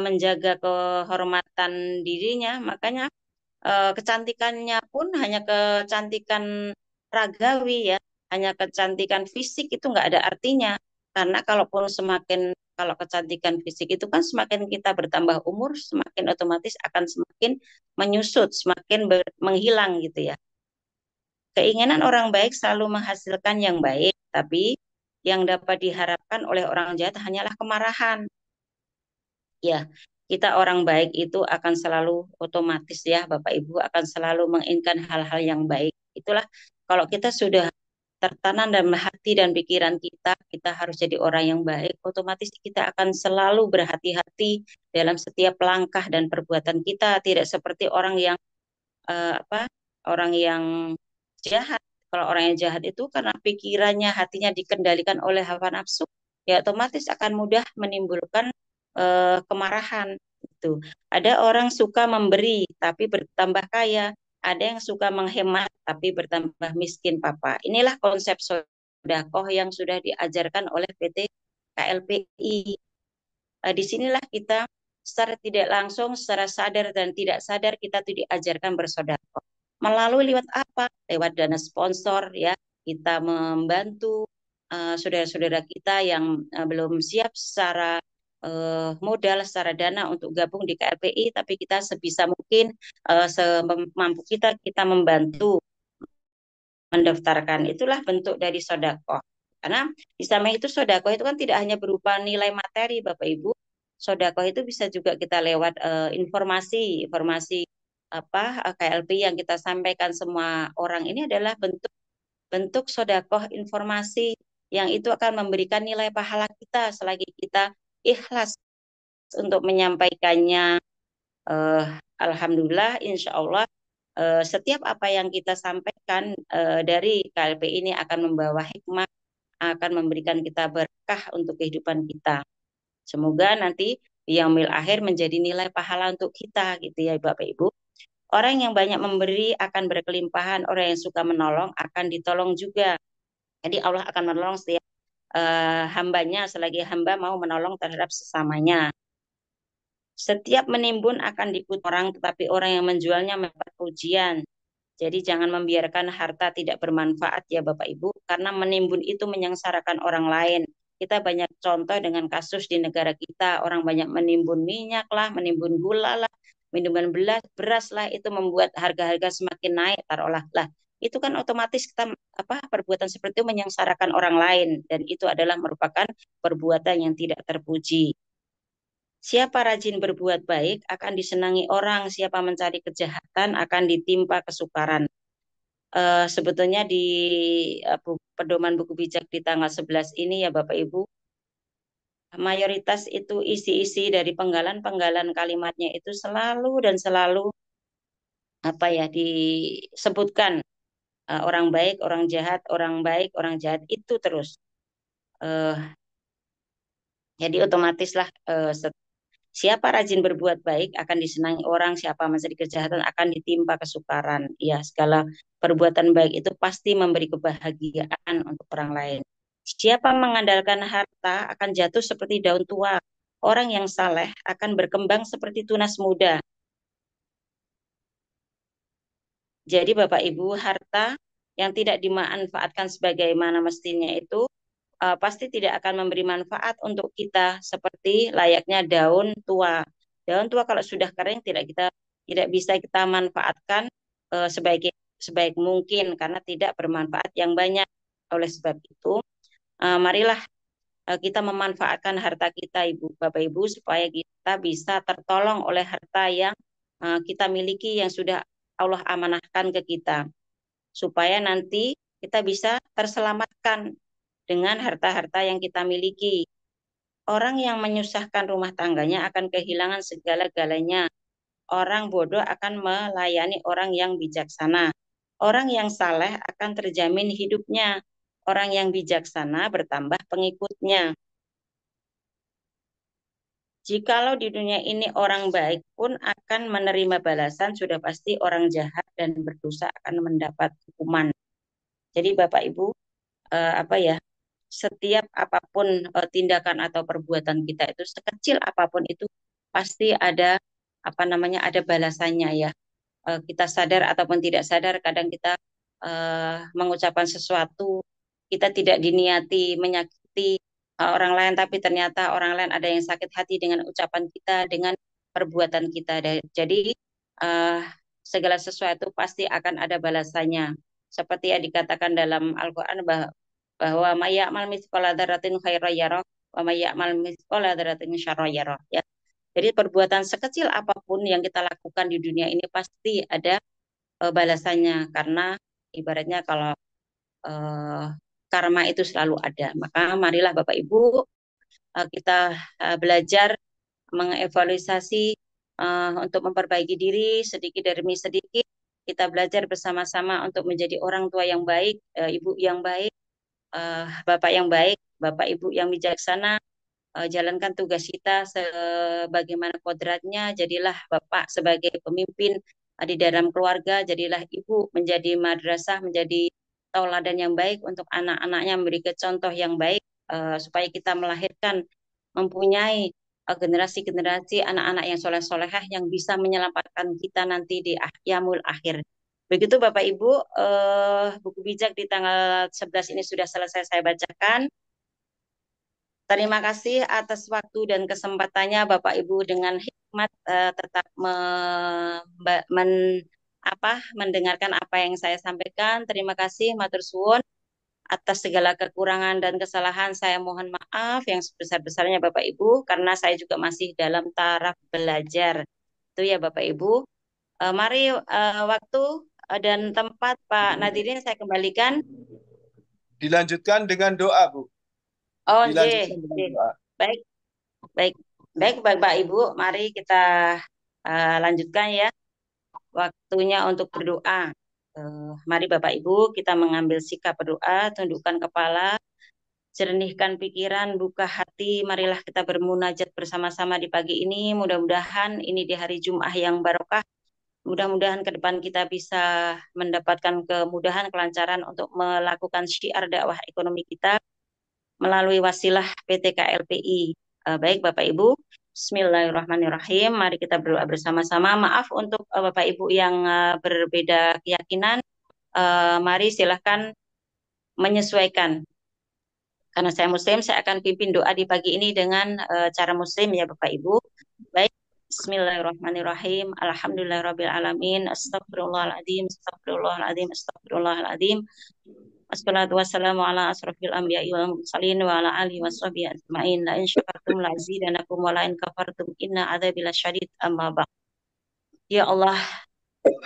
menjaga kehormatan dirinya, makanya kecantikannya pun hanya kecantikan ragawi ya, hanya kecantikan fisik itu nggak ada artinya. Karena kalau kecantikan fisik itu kan semakin kita bertambah umur, semakin otomatis akan semakin menyusut, semakin menghilang gitu ya. Keinginan orang baik selalu menghasilkan yang baik, tapi yang dapat diharapkan oleh orang jahat hanyalah kemarahan. Ya, kita orang baik itu akan selalu otomatis ya Bapak Ibu akan selalu menginginkan hal-hal yang baik. Itulah kalau kita sudah tertanam dalam hati dan pikiran kita, kita harus jadi orang yang baik, otomatis kita akan selalu berhati-hati dalam setiap langkah dan perbuatan kita, tidak seperti orang yang orang yang jahat. Kalau orang yang jahat itu karena pikirannya, hatinya dikendalikan oleh hawa nafsu, ya otomatis akan mudah menimbulkan kemarahan. Itu. Ada orang suka memberi tapi bertambah kaya, ada yang suka menghemat tapi bertambah miskin Papa. Inilah konsep sedekah yang sudah diajarkan oleh PT KLPI. Disinilah kita secara tidak langsung, secara sadar dan tidak sadar kita tuh diajarkan bersedekah. Melalui lewat apa? Lewat dana sponsor ya, kita membantu saudara-saudara kita yang belum siap secara modal, secara dana untuk gabung di KLPI, tapi kita sebisa mungkin semampu kita membantu mendaftarkan. Itulah bentuk dari sedekah. Karena di samping itu sedekah itu kan tidak hanya berupa nilai materi Bapak Ibu. Sedekah itu bisa juga kita lewat informasi KLP yang kita sampaikan semua orang ini adalah bentuk sedekah informasi yang itu akan memberikan nilai pahala kita selagi kita ikhlas untuk menyampaikannya. Alhamdulillah, insya Allah setiap apa yang kita sampaikan dari KLP ini akan membawa hikmah, akan memberikan kita berkah untuk kehidupan kita. Semoga nanti di yaumil akhir menjadi nilai pahala untuk kita gitu ya Bapak Ibu. Orang yang banyak memberi akan berkelimpahan, orang yang suka menolong akan ditolong juga. Jadi Allah akan menolong setiap hambanya selagi hamba mau menolong terhadap sesamanya. Setiap menimbun akan diikuti orang, tetapi orang yang menjualnya mendapat pujian. Jadi jangan membiarkan harta tidak bermanfaat ya Bapak Ibu, karena menimbun itu menyengsarakan orang lain. Kita banyak contoh dengan kasus di negara kita, orang banyak menimbun minyak lah, menimbun gula lah, menimbun beras lah, itu membuat harga-harga semakin naik taruhlah lah. Itu kan otomatis kita perbuatan seperti itu menyengsarakan orang lain, dan itu adalah merupakan perbuatan yang tidak terpuji. Siapa rajin berbuat baik akan disenangi orang, siapa mencari kejahatan akan ditimpa kesukaran. Sebetulnya di pedoman buku bijak di tanggal 11 ini ya Bapak Ibu, mayoritas itu isi-isi dari penggalan-penggalan kalimatnya itu selalu dan selalu disebutkan orang baik, orang jahat, orang baik, orang jahat itu terus. Jadi otomatislah siapa rajin berbuat baik akan disenangi orang, siapa mencari kejahatan akan ditimpa kesukaran. Ya, segala perbuatan baik itu pasti memberi kebahagiaan untuk orang lain. Siapa mengandalkan harta akan jatuh seperti daun tua. Orang yang saleh akan berkembang seperti tunas muda. Jadi Bapak Ibu, harta yang tidak dimanfaatkan sebagaimana mestinya itu pasti tidak akan memberi manfaat untuk kita seperti layaknya daun tua. Daun tua kalau sudah kering tidak bisa kita manfaatkan sebaik mungkin karena tidak bermanfaat yang banyak. Oleh sebab itu, marilah kita memanfaatkan harta kita Ibu Bapak Ibu supaya kita bisa tertolong oleh harta yang kita miliki yang sudah Allah amanahkan ke kita. Supaya nanti kita bisa terselamatkan dengan harta-harta yang kita miliki. Orang yang menyusahkan rumah tangganya akan kehilangan segala-galanya. Orang bodoh akan melayani orang yang bijaksana. Orang yang saleh akan terjamin hidupnya. Orang yang bijaksana bertambah pengikutnya. Jikalau di dunia ini orang baik pun akan menerima balasan, sudah pasti orang jahat dan berdosa akan mendapat hukuman. Jadi Bapak Ibu, setiap apapun tindakan atau perbuatan kita itu sekecil apapun itu pasti ada ada balasannya ya. Kita sadar ataupun tidak sadar kadang kita mengucapkan sesuatu kita tidak diniati menyakiti orang lain, tapi ternyata orang lain ada yang sakit hati dengan ucapan kita, dengan perbuatan kita. Jadi segala sesuatu pasti akan ada balasannya. Seperti yang dikatakan dalam Al-Quran bahwa may ya'mal mithqala dzarratin khairan yarah wa may ya'mal mithqala dzarratin syarran yarah ya. Jadi perbuatan sekecil apapun yang kita lakukan di dunia ini pasti ada balasannya, karena ibaratnya kalau karma itu selalu ada. Maka marilah Bapak Ibu kita belajar mengevaluasi untuk memperbaiki diri sedikit demi sedikit. Kita belajar bersama-sama untuk menjadi orang tua yang baik, ibu yang baik, bapak yang baik, bapak ibu yang bijaksana. Jalankan tugas kita sebagaimana kodratnya. Jadilah bapak sebagai pemimpin di dalam keluarga, jadilah ibu menjadi madrasah, menjadi tauladan yang baik untuk anak-anaknya, memberi contoh yang baik supaya kita melahirkan, mempunyai generasi-generasi anak-anak yang soleh-solehah yang bisa menyelamatkan kita nanti di yaumul akhir. Begitu Bapak Ibu, buku bijak di tanggal 11 ini sudah selesai saya bacakan. Terima kasih atas waktu dan kesempatannya Bapak Ibu dengan hikmat tetap mendengarkan apa yang saya sampaikan. Terima kasih matur suwun. Atas segala kekurangan dan kesalahan saya mohon maaf yang sebesar-besarnya Bapak Ibu, karena saya juga masih dalam taraf belajar. Itu ya Bapak Ibu. Mari waktu dan tempat Pak Nadirin saya kembalikan. Dilanjutkan dengan doa, Bu. Oh, Dilanjutkan dengan doa. Baik Bapak Ibu, mari kita lanjutkan ya. Waktunya untuk berdoa. Mari Bapak Ibu kita mengambil sikap berdoa, tundukkan kepala, jernihkan pikiran, buka hati. Marilah kita bermunajat bersama-sama di pagi ini. Mudah-mudahan ini di hari Jumat yang barokah. Mudah-mudahan ke depan kita bisa mendapatkan kemudahan, kelancaran untuk melakukan syiar dakwah ekonomi kita melalui wasilah PT KLPI. Baik Bapak Ibu, Bismillahirrahmanirrahim. Mari kita berdoa bersama-sama. Maaf untuk Bapak Ibu yang berbeda keyakinan. Mari silahkan menyesuaikan. Karena saya Muslim, saya akan pimpin doa di pagi ini dengan cara Muslim ya Bapak Ibu. Baik. Bismillahirrahmanirrahim. Alhamdulillahirrabbilalamin. Astagfirullahaladzim. Astagfirullahaladzim. Astagfirullahaladzim. Assalatu wassalamu ala asrafil anbiya'i wal mursalin wa ala alihi washabihi ajma'in. La in syakartum la azidanakum wa la in kafartum inna adzabi lasyadid. Amma ba'd. Ya Allah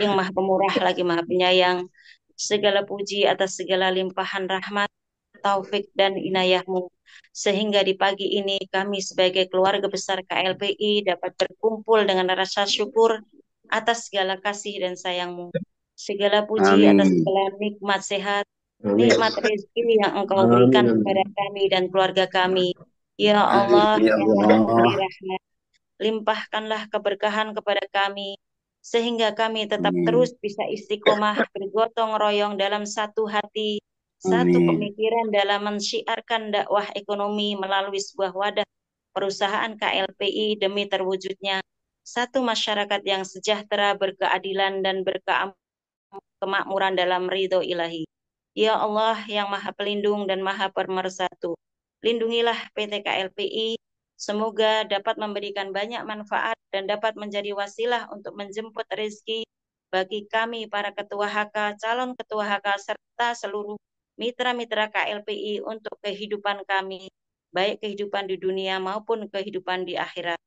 yang Maha Pemurah lagi Maha Penyayang, segala puji atas segala limpahan rahmat, taufik dan inayah-Mu, sehingga di pagi ini kami sebagai keluarga besar KLPI dapat berkumpul dengan rasa syukur atas segala kasih dan sayang-Mu. Segala puji atas segala nikmat sehat, nikmat rezeki yang Engkau berikan kepada kami dan keluarga kami. Ya Allah, yang Maha Pemberi rahmat, limpahkanlah keberkahan kepada kami, sehingga kami tetap terus bisa istiqomah bergotong royong dalam satu hati, satu pemikiran dalam mensyiarkan dakwah ekonomi melalui sebuah wadah perusahaan KLPI demi terwujudnya satu masyarakat yang sejahtera, berkeadilan dan berkemakmuran dalam ridho ilahi. Ya Allah yang Maha Pelindung dan Maha Pemersatu, lindungilah PT KLPI, semoga dapat memberikan banyak manfaat dan dapat menjadi wasilah untuk menjemput rezeki bagi kami para ketua HK, calon ketua HK, serta seluruh mitra-mitra KLPI untuk kehidupan kami, baik kehidupan di dunia maupun kehidupan di akhirat.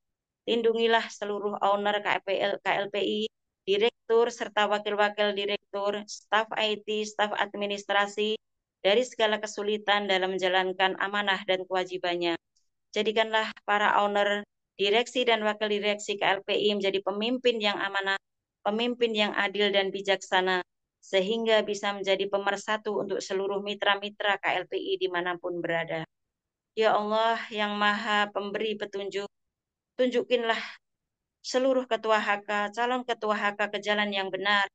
Lindungilah seluruh owner KLPI, direktur serta wakil-wakil direktur, staf IT, staf administrasi, dari segala kesulitan dalam menjalankan amanah dan kewajibannya. Jadikanlah para owner, direksi dan wakil direksi KLPI menjadi pemimpin yang amanah, pemimpin yang adil dan bijaksana, sehingga bisa menjadi pemersatu untuk seluruh mitra-mitra KLPI dimanapun berada. Ya Allah yang Maha Pemberi petunjuk, tunjukinlah seluruh ketua HK, calon ketua HK ke jalan yang benar,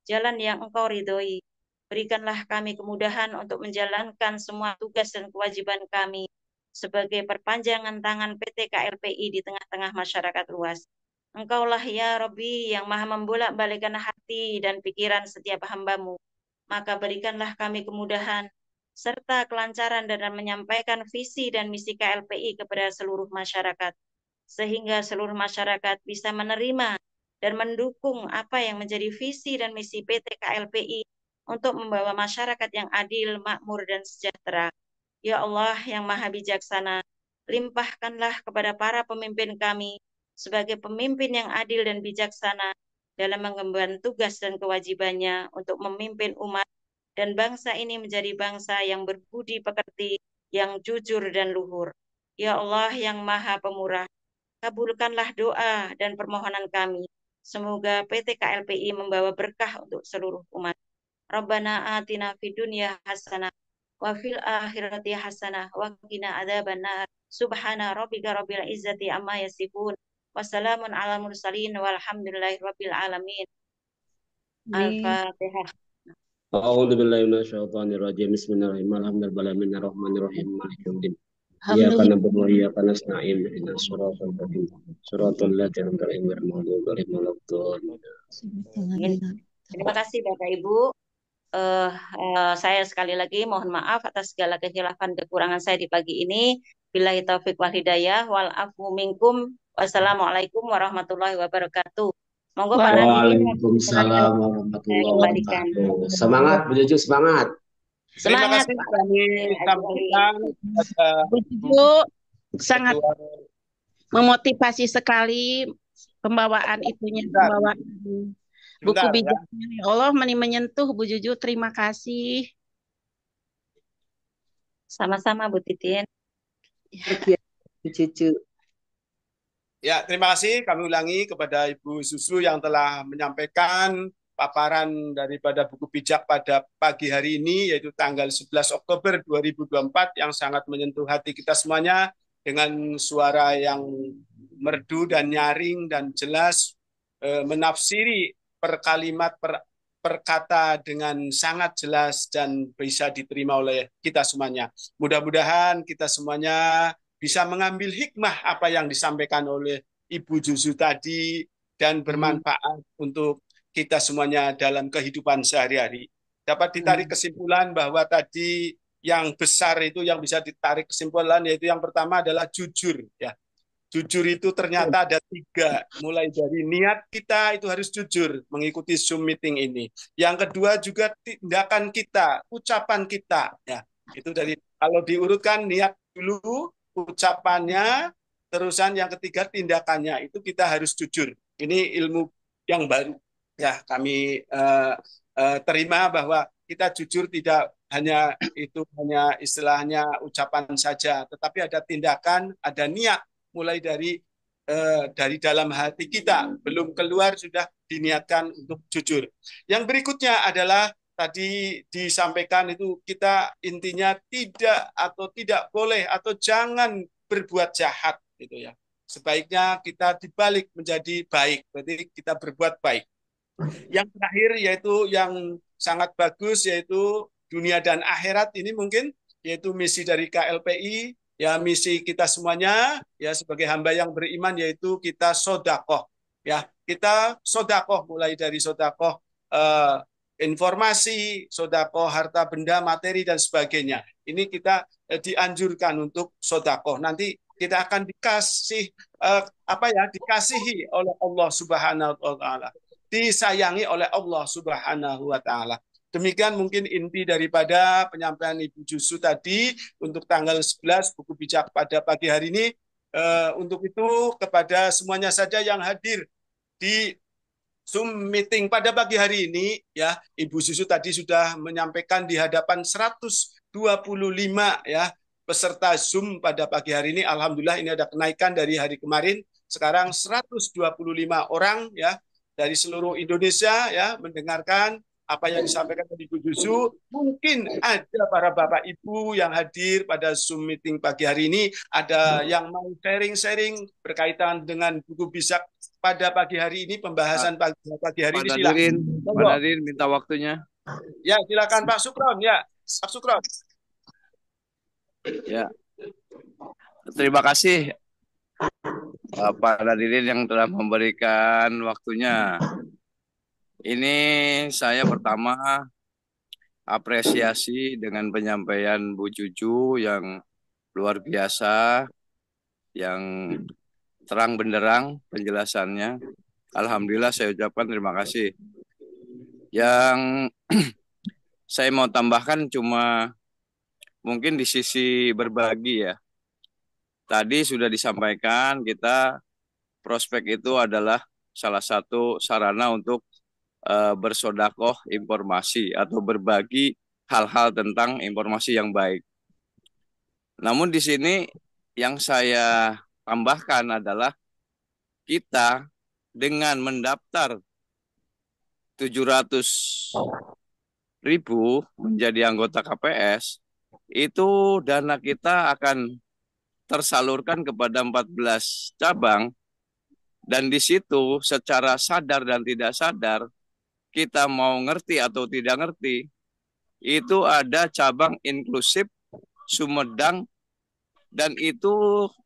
jalan yang Engkau ridhoi. Berikanlah kami kemudahan untuk menjalankan semua tugas dan kewajiban kami sebagai perpanjangan tangan PT KLPI di tengah-tengah masyarakat luas. Engkaulah ya Rabbi yang Maha membolak-balikkan hati dan pikiran setiap hamba-Mu. Maka berikanlah kami kemudahan serta kelancaran dalam menyampaikan visi dan misi KLPI kepada seluruh masyarakat, sehingga seluruh masyarakat bisa menerima dan mendukung apa yang menjadi visi dan misi PT KLPI untuk membawa masyarakat yang adil, makmur, dan sejahtera. Ya Allah yang Maha Bijaksana, limpahkanlah kepada para pemimpin kami sebagai pemimpin yang adil dan bijaksana dalam mengemban tugas dan kewajibannya untuk memimpin umat dan bangsa ini menjadi bangsa yang berbudi pekerti, yang jujur dan luhur. Ya Allah yang Maha Pemurah, kabulkanlah doa dan permohonan kami. Semoga PT KLPI membawa berkah untuk seluruh umat. Rabbana atina fid dunya hasanah wa fil akhirati hasanah wa qina adzabannar. Subhana rabbika rabbil izzati amma yasifun. Wassalamun ala mursalin walhamdulillahi rabbil alamin. Al-Fatihah. A'udzu billahi minasyaitonir rajim. Bismillahirrahmanirrahim. Alhamdulillahirabbil maliki yaumiddin. Iyyaka na'budu wa iyyaka nasta'in. Ihdinas shiratal mustaqim. Shiratal ladzina an'amta 'alaihim ghairil maghdubi 'alaihim waladdallin. Terima kasih Bapak Ibu. Saya sekali lagi mohon maaf atas segala kekhilafan kekurangan saya di pagi ini. Billahi taufik wal hidayah wal afu minkum. Wassalamualaikum warahmatullahi wabarakatuh. Monggo Pak Nadiem. Waalaikumsalam warahmatullahi wabarakatuh. Semangat Bu Juju, semangat. Semangat Terima Pak kasih disampaikan Bu Juju sangat memotivasi sekali pembawaan itunya, pembawaan buku bijaknya. Ya Allah menyentuh Bu Juju, terima kasih. Sama-sama Bu Titin. Bu Juju. Ya, terima kasih kami ulangi kepada Ibu Susu yang telah menyampaikan paparan daripada buku bijak pada pagi hari ini, yaitu tanggal 11 Oktober 2024, yang sangat menyentuh hati kita semuanya dengan suara yang merdu dan nyaring dan jelas, menafsiri per kalimat, per kata dengan sangat jelas dan bisa diterima oleh kita semuanya. Mudah-mudahan kita semuanya bisa mengambil hikmah apa yang disampaikan oleh Ibu Juzu tadi dan bermanfaat untuk kita semuanya dalam kehidupan sehari-hari. Dapat ditarik kesimpulan bahwa tadi yang besar itu yang bisa ditarik kesimpulan yaitu yang pertama adalah jujur, ya. Jujur itu ternyata ada 3, mulai dari niat kita itu harus jujur mengikuti Zoom meeting ini. Yang kedua juga tindakan kita, ucapan kita, ya. Itu dari, kalau diurutkan, niat dulu, ucapannya, terusan yang ketiga tindakannya, itu kita harus jujur. Ini ilmu yang baru, ya, kami terima bahwa kita jujur tidak hanya istilahnya ucapan saja, tetapi ada tindakan, ada niat, mulai dari dalam hati kita, belum keluar sudah diniatkan untuk jujur. Yang berikutnya adalah tadi disampaikan itu, kita intinya tidak boleh atau jangan berbuat jahat gitu ya. Sebaiknya kita dibalik menjadi baik, berarti kita berbuat baik. Yang terakhir yaitu yang sangat bagus, yaitu dunia dan akhirat ini mungkin, yaitu misi dari KLPI, ya, misi kita semuanya, ya, sebagai hamba yang beriman, yaitu kita sodakoh, ya, kita sodakoh, mulai dari sodakoh informasi, sodakoh harta benda, materi dan sebagainya. Ini kita dianjurkan untuk sodakoh. Nanti kita akan dikasihi oleh Allah Subhanahu wa Ta'ala, disayangi oleh Allah Subhanahu wa Ta'ala. Demikian mungkin inti daripada penyampaian Ibu Juzu tadi untuk tanggal 11 buku bijak pada pagi hari ini. Untuk itu kepada semuanya saja yang hadir di Zoom meeting pada pagi hari ini, ya, Ibu Juzu tadi sudah menyampaikan di hadapan 125, ya, peserta Zoom pada pagi hari ini. Alhamdulillah ini ada kenaikan dari hari kemarin. Sekarang 125 orang, ya, dari seluruh Indonesia, ya, mendengarkan apa yang disampaikan dari Ibu Juzu. Mungkin ada para Bapak Ibu yang hadir pada Zoom meeting pagi hari ini, ada yang mau sharing-sharing berkaitan dengan buku bijak pada pagi hari ini, pembahasan pagi hari ini. Silakan. Pak Nadirin minta waktunya. Ya, silakan Pak Sukron, ya. Pak Sukron. Ya. Terima kasih Pak Nadirin yang telah memberikan waktunya. Ini saya pertama apresiasi dengan penyampaian Bu Juju yang luar biasa, yang terang benderang penjelasannya. Alhamdulillah saya ucapkan terima kasih. Yang saya mau tambahkan cuma mungkin di sisi berbagi, ya. Tadi sudah disampaikan kita prospek itu adalah salah satu sarana untuk bersodakoh informasi atau berbagi hal-hal tentang informasi yang baik. Namun di sini yang saya tambahkan adalah kita dengan mendaftar 700.000 menjadi anggota KPS, itu dana kita akan tersalurkan kepada 14 cabang, dan di situ secara sadar dan tidak sadar, kita mau ngerti atau tidak ngerti, itu ada cabang inklusif Sumedang, dan itu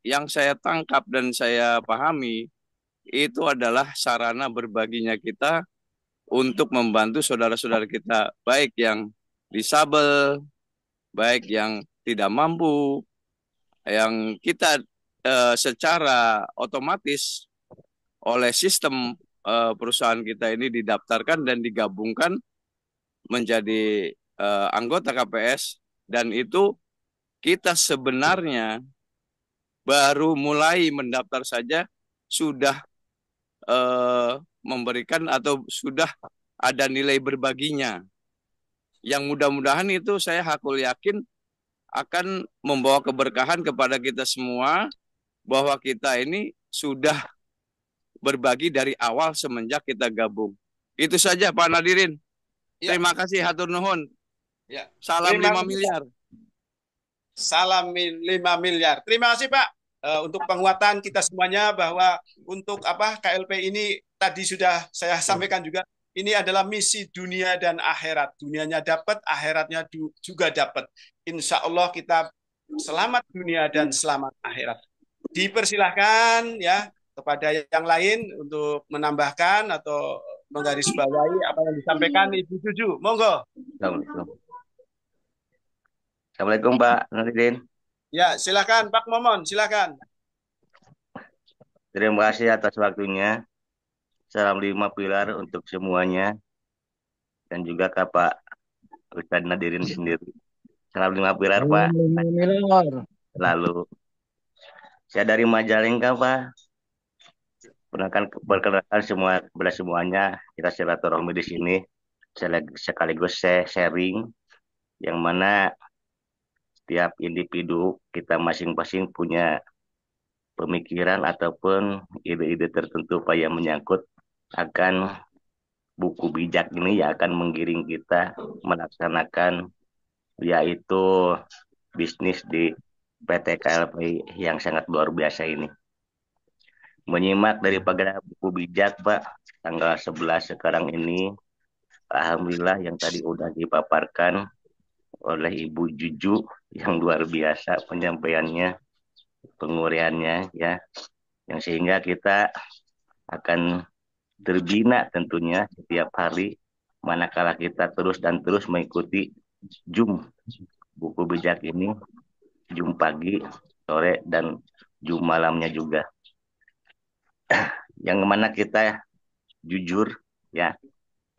yang saya tangkap dan saya pahami, itu adalah sarana berbaginya kita untuk membantu saudara-saudara kita, baik yang disabel, baik yang tidak mampu, yang kita secara otomatis oleh sistem perusahaan kita ini didaftarkan dan digabungkan menjadi anggota KPS, dan itu kita sebenarnya baru mulai mendaftar saja sudah memberikan atau sudah ada nilai berbaginya, yang mudah-mudahan itu saya hakul yakin akan membawa keberkahan kepada kita semua, bahwa kita ini sudah berbagi dari awal semenjak kita gabung. Itu saja Pak Nadirin. Ya. Terima kasih hatur nuhun. Ya. Salam Terima 5 kasih, miliar. Salam 5 miliar. Terima kasih Pak untuk penguatan kita semuanya bahwa untuk KLP ini tadi sudah saya sampaikan juga, ini adalah misi dunia dan akhirat. Dunianya dapat, akhiratnya juga dapat. Insya Allah kita selamat dunia dan selamat akhirat. Dipersilahkan ya kepada yang lain untuk menambahkan atau menggarisbawahi apa yang disampaikan Ibu Juju. Monggo. Assalamualaikum Pak Nurdin. Ya, silakan Pak Momon, silakan. Terima kasih atas waktunya. Salam 5 pilar untuk semuanya. Dan juga ke Pak Ustadz Nadirin sendiri. Salam 5 pilar Pak. Lalu saya dari Majalengka Pak. Perkenalkan semuanya kita silaturahmi di sini. Sekaligus saya sharing yang mana setiap individu kita masing-masing punya pemikiran ataupun ide-ide tertentu Pak yang menyangkut akan buku bijak ini yang akan menggiring kita melaksanakan yaitu bisnis di PT KLP yang sangat luar biasa ini. Menyimak daripada buku bijak Pak tanggal 11 sekarang ini, alhamdulillah yang tadi udah dipaparkan oleh Ibu Juju yang luar biasa penyampaiannya, penguraiannya ya, yang sehingga kita akan terbina tentunya setiap hari manakala kita terus mengikuti Zoom buku bijak ini, Zoom pagi, sore, dan Zoom malamnya juga. Yang mana kita jujur ya,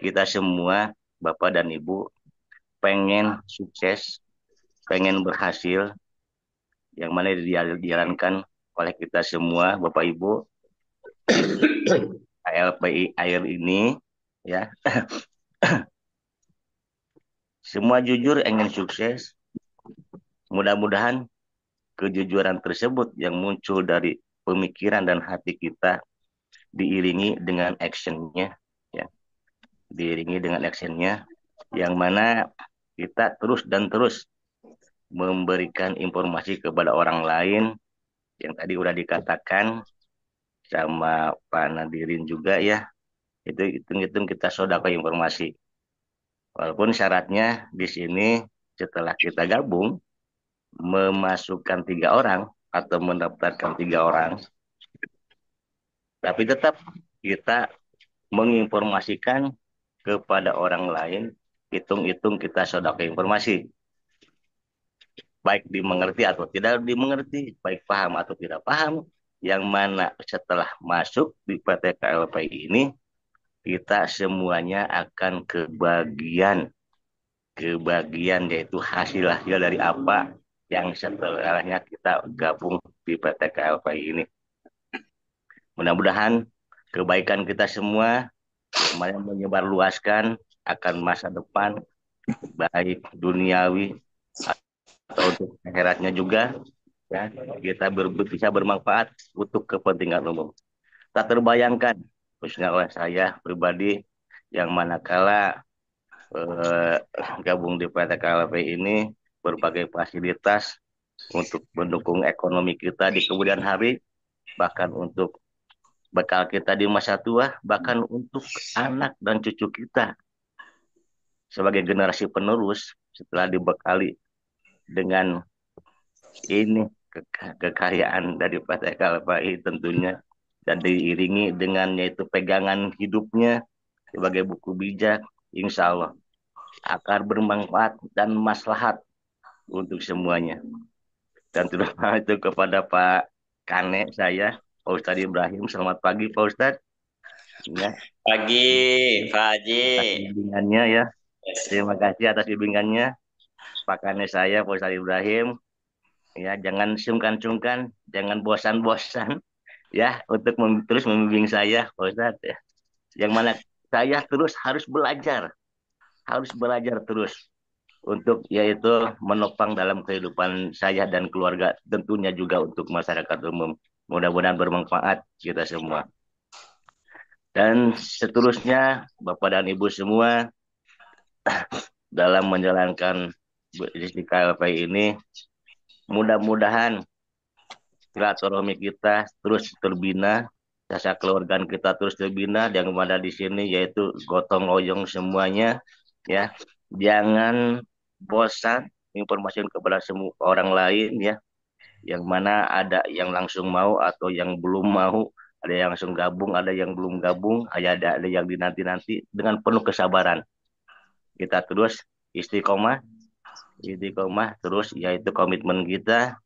kita semua Bapak dan Ibu pengen sukses, pengen berhasil, yang mana dijalankan oleh kita semua Bapak Ibu KLPI Air ini ya. Semua jujur ingin sukses. Mudah-mudahan kejujuran tersebut yang muncul dari pemikiran dan hati kita diiringi dengan actionnya ya. Diiringi dengan actionnya yang mana kita terus memberikan informasi kepada orang lain yang tadi udah dikatakan sama Pak Nadirin juga ya, itu hitung-hitung kita sedekah informasi. Walaupun syaratnya di sini setelah kita gabung memasukkan 3 orang atau mendaftarkan 3 orang, tapi tetap kita menginformasikan kepada orang lain, hitung-hitung kita sedekah informasi. Baik dimengerti atau tidak dimengerti, baik paham atau tidak paham, yang mana setelah masuk di PT KLP ini, kita semuanya akan kebagian yaitu hasil dari apa yang setelahnya kita gabung di PT KLP ini. Mudah-mudahan kebaikan kita semua yang menyebarluaskan akan masa depan baik duniawi atau untuk akhiratnya juga ya, kita bisa bermanfaat untuk kepentingan umum. Tak terbayangkan khususnya oleh saya pribadi yang manakala gabung di PT KLP ini berbagai fasilitas untuk mendukung ekonomi kita di kemudian hari, bahkan untuk bekal kita di masa tua, bahkan untuk anak dan cucu kita sebagai generasi penerus setelah dibekali dengan ini kekayaan dari PT KLPI tentunya, dan diiringi dengan yaitu pegangan hidupnya sebagai buku bijak, insya Allah akan bermanfaat dan maslahat untuk semuanya. Dan terutama itu kepada Pak Kane saya, Pak Ustadz Ibrahim. Selamat pagi Pak Ustadz ya. Pagi Pak Haji. Bimbingannya ya. Terima kasih atas bimbingannya Pak Kane saya, Pak Ustadz Ibrahim. Ya, jangan sungkan-sungkan, jangan bosan-bosan ya untuk terus membimbing saya, Pak Ustadz ya. Yang mana saya terus harus belajar terus untuk yaitu menopang dalam kehidupan saya dan keluarga, tentunya juga untuk masyarakat umum. Mudah-mudahan bermanfaat kita semua. Dan seterusnya Bapak dan Ibu semua dalam menjalankan bisnis KLPI ini, mudah-mudahan silaturahmi kita terus terbina, rasa keluargaan kita terus terbina, yang mana di sini yaitu gotong royong semuanya, ya. Jangan bosan informasi kepada semua orang lain, ya. Yang mana ada yang langsung mau atau yang belum mau, ada yang langsung gabung, ada yang belum gabung, ada yang dinanti-nanti. Dengan penuh kesabaran kita terus istiqomah terus, yaitu komitmen kita,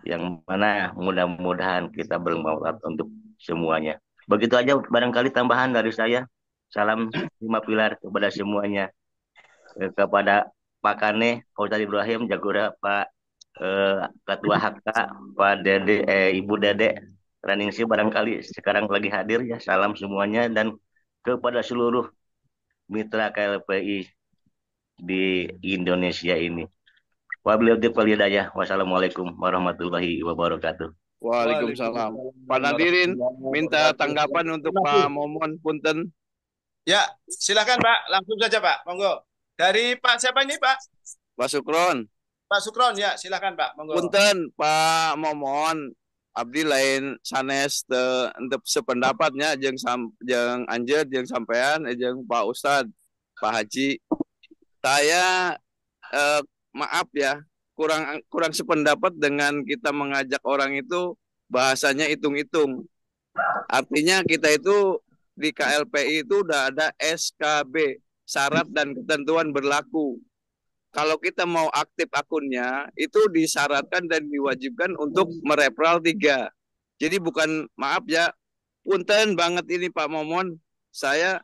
yang mana mudah-mudahan kita bermanfaat untuk semuanya. Begitu aja barangkali tambahan dari saya. Salam 5 pilar kepada semuanya. Kepada Pak Kane, Pak Ustadz Ibrahim, Jagoda, Pak Ketua HK, Pak Dede, Ibu Dede, Raningsi barangkali sekarang lagi hadir, ya. Salam semuanya, dan kepada seluruh mitra KLPI di Indonesia ini. Wassalamualaikum warahmatullahi wabarakatuh. Waalaikumsalam. Pak Nadirin minta tanggapan untuk Pak Momon, punten. Ya, silakan Pak, langsung saja Pak, monggo. Dari Pak siapa ini Pak? Pak Sukron. Pak Sukron, ya silakan Pak, monggo. Punten Pak Momon, abdi lain sanes untuk sependapatnya jeung anjeun jeung sampean jeung Pak Ustad, Pak Haji. Saya maaf ya, kurang sependapat dengan kita mengajak orang itu bahasanya hitung-hitung. Artinya kita itu di KLPI itu udah ada SKB, syarat dan ketentuan berlaku. Kalau kita mau aktif akunnya, itu disyaratkan dan diwajibkan untuk mereferral 3. Jadi bukan, maaf ya, punten banget ini Pak Momon, saya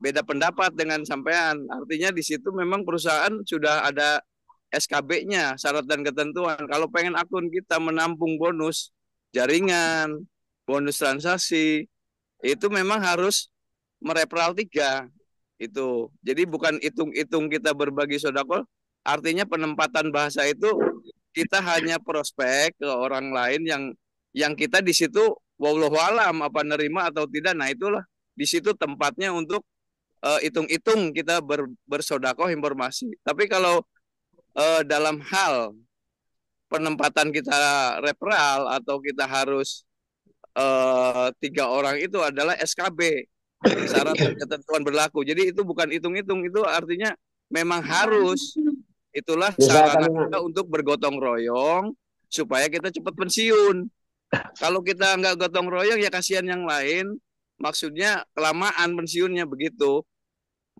beda pendapat dengan sampean. Artinya di situ memang perusahaan sudah ada SKB-nya, syarat dan ketentuan. Kalau pengen akun kita menampung bonus jaringan, bonus transaksi, itu memang harus mereferral 3 itu. Jadi bukan hitung-hitung kita berbagi sodako. Artinya penempatan bahasa itu kita hanya prospek ke orang lain yang kita di situ wallahu alam apa nerima atau tidak. Nah itulah di situ tempatnya untuk hitung-hitung kita bersodakoh informasi. Tapi kalau dalam hal penempatan kita referral atau kita harus 3 orang itu adalah SKB, syarat dan ketentuan berlaku. Jadi itu bukan hitung-hitung, itu artinya memang harus. Itulah sarana kita untuk bergotong royong supaya kita cepat pensiun. Kalau kita nggak gotong royong ya kasihan yang lain. Maksudnya kelamaan pensiunnya begitu.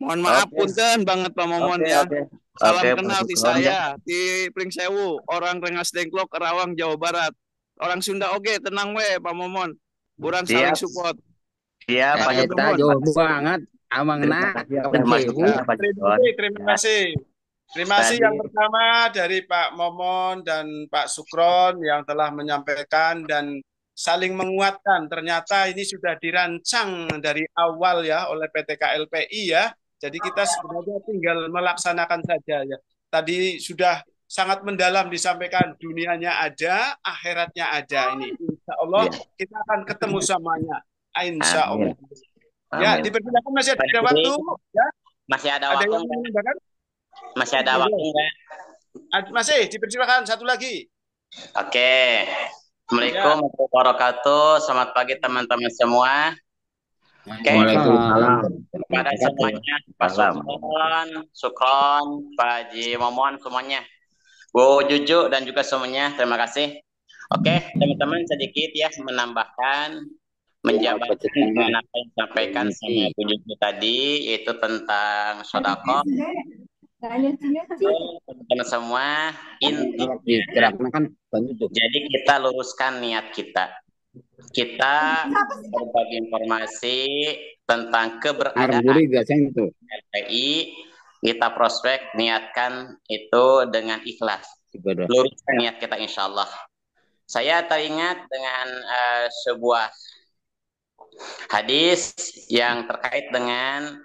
Mohon maaf punten banget Pak Momon ya. Salam kenal di saya di Pringsewu, orang Rengas Dengklok, Karawang, Jawa Barat. Orang Sunda oke, tenang we Pak Momon. Kurang saling support. Siap, Pak Eta jauh banget. Amangna. Terima kasih. Terima kasih yang pertama dari Pak Momon dan Pak Sukron yang telah menyampaikan dan saling menguatkan. Ternyata ini sudah dirancang dari awal ya oleh PT KLPI ya. Jadi kita sebenarnya tinggal melaksanakan saja ya. Tadi sudah sangat mendalam disampaikan, dunianya ada, akhiratnya ada. Ini insya Allah kita akan ketemu semuanya. Insya Allah. Ya, dipersilakan masih ada waktu ya. Masih ada waktu enggak? Masih ada waktu enggak? Masih dipersilakan satu lagi. Oke. Assalamualaikum warahmatullahi wabarakatuh. Selamat pagi teman-teman semua. Oke. Waalaikumsalam. Kepada semuanya, Pak Sukron, Pak Haji Momon semuanya, Bu Juju dan juga semuanya, terima kasih. Oke, teman-teman sedikit ya menambahkan, menjabarkan dengan apa yang disampaikan sama Bu Juju tadi, yaitu tentang sodako. Teman-teman semua, jadi kita luruskan niat kita. Kita berbagi informasi tentang keberadaan LPI, kita prospek, niatkan itu dengan ikhlas. Luruskan niat kita insya Allah. Saya teringat dengan sebuah hadis yang terkait dengan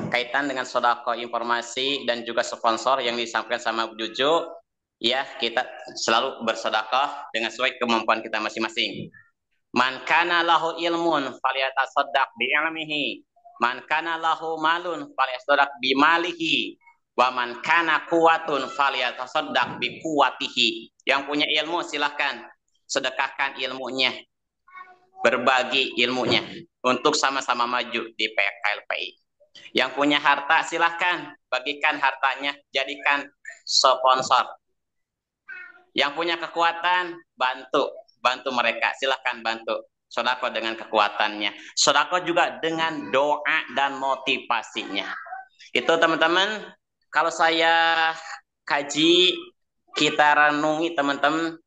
kaitan dengan sodako informasi dan juga sponsor yang disampaikan sama Bu Juju. Ya, kita selalu bersedekah dengan sesuai kemampuan kita masing-masing. Man kana lahu ilmun falyatasaddaq bi ilmihi. Man kana lahu malun falyatasaddaq bi malihi. Wa man kana quwwatun falyatasaddaq bi quwwatihi. Yang punya ilmu silahkan sedekahkan ilmunya. Berbagi ilmunya untuk sama-sama maju di KLPI. Yang punya harta silahkan bagikan hartanya, jadikan sponsor. Yang punya kekuatan bantu mereka, silahkan bantu. Sedekah dengan kekuatannya, sedekah juga dengan doa dan motivasinya. Itu teman-teman, kalau saya kaji, kita renungi teman-teman,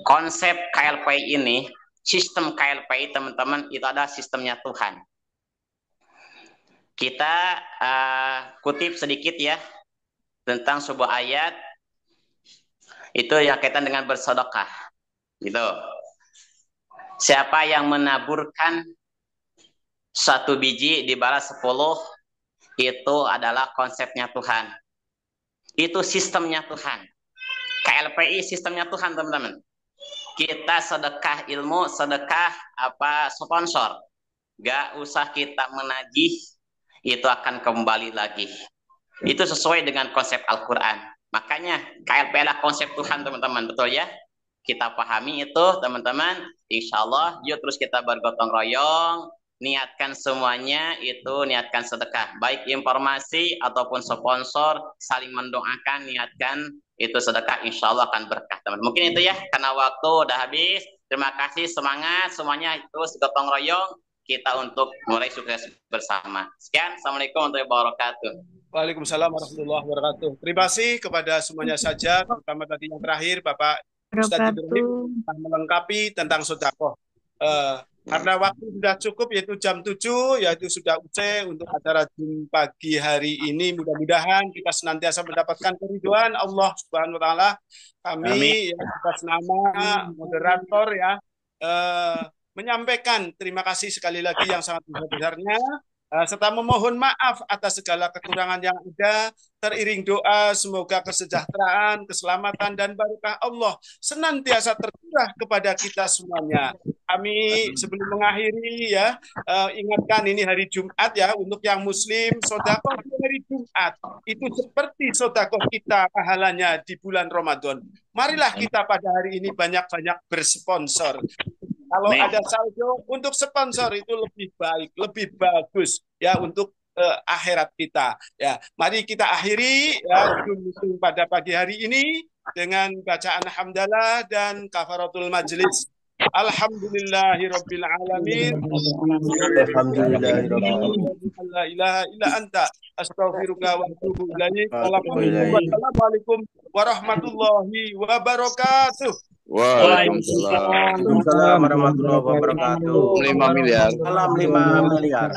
konsep KLPI ini, sistem KLPI teman-teman, itu ada sistemnya Tuhan. Kita kutip sedikit ya tentang sebuah ayat itu yang kaitan dengan bersedekah. Gitu. Siapa yang menaburkan 1 biji dibalas 10, itu adalah konsepnya Tuhan. Itu sistemnya Tuhan. KLPI sistemnya Tuhan teman-teman. Kita sedekah ilmu, sedekah sponsor. Gak usah kita menagih, itu akan kembali lagi. Itu sesuai dengan konsep Al-Quran. Makanya KLPI adalah konsep Tuhan teman-teman, betul ya? Kita pahami itu teman-teman. Insya Allah yuk terus kita bergotong royong, niatkan semuanya itu, niatkan sedekah. Baik informasi ataupun sponsor, saling mendoakan, niatkan itu sedekah, insya Allah akan berkah teman. Mungkin itu ya, karena waktu udah habis. Terima kasih, semangat semuanya, terus gotong royong kita untuk mulai sukses bersama. Sekian, Assalamualaikum warahmatullahi wabarakatuh. Waalaikumsalam warahmatullahi wabarakatuh. Terima kasih kepada semuanya saja, terutama tadi yang terakhir Bapak Ustadz Ibrahim melengkapi tentang sedekah. Karena waktu sudah cukup, yaitu jam 7, yaitu sudah usai untuk acara Jum pagi hari ini. Mudah-mudahan kita senantiasa mendapatkan keridhaan Allah Subhanahu wa taala. Kami yang atas nama moderator ya menyampaikan terima kasih sekali lagi yang sangat besar-besarnya, serta memohon maaf atas segala kekurangan yang ada, teriring doa semoga kesejahteraan, keselamatan, dan barokah Allah senantiasa tercurah kepada kita semuanya. Kami sebelum mengakhiri ya, ingatkan ini hari Jumat ya, untuk yang muslim, sedekah di hari Jumat itu seperti sedekah kita pahalanya di bulan Ramadan. Marilah kita pada hari ini banyak-banyak bersponsor. Kalau ada saldo untuk sponsor itu lebih baik, lebih bagus ya untuk akhirat kita. Ya, mari kita akhiri ya pada pagi hari ini dengan bacaan hamdalah dan kafaratul majlis. Alhamdulillahirabbil alamin. La ilaha illa anta astaghfiruka wa atubu ilaik. Assalamualaikum warahmatullahi wabarakatuh. Waalaikumsalam warahmatullahi wabarakatuh. 5 miliar. Salam 5 miliar.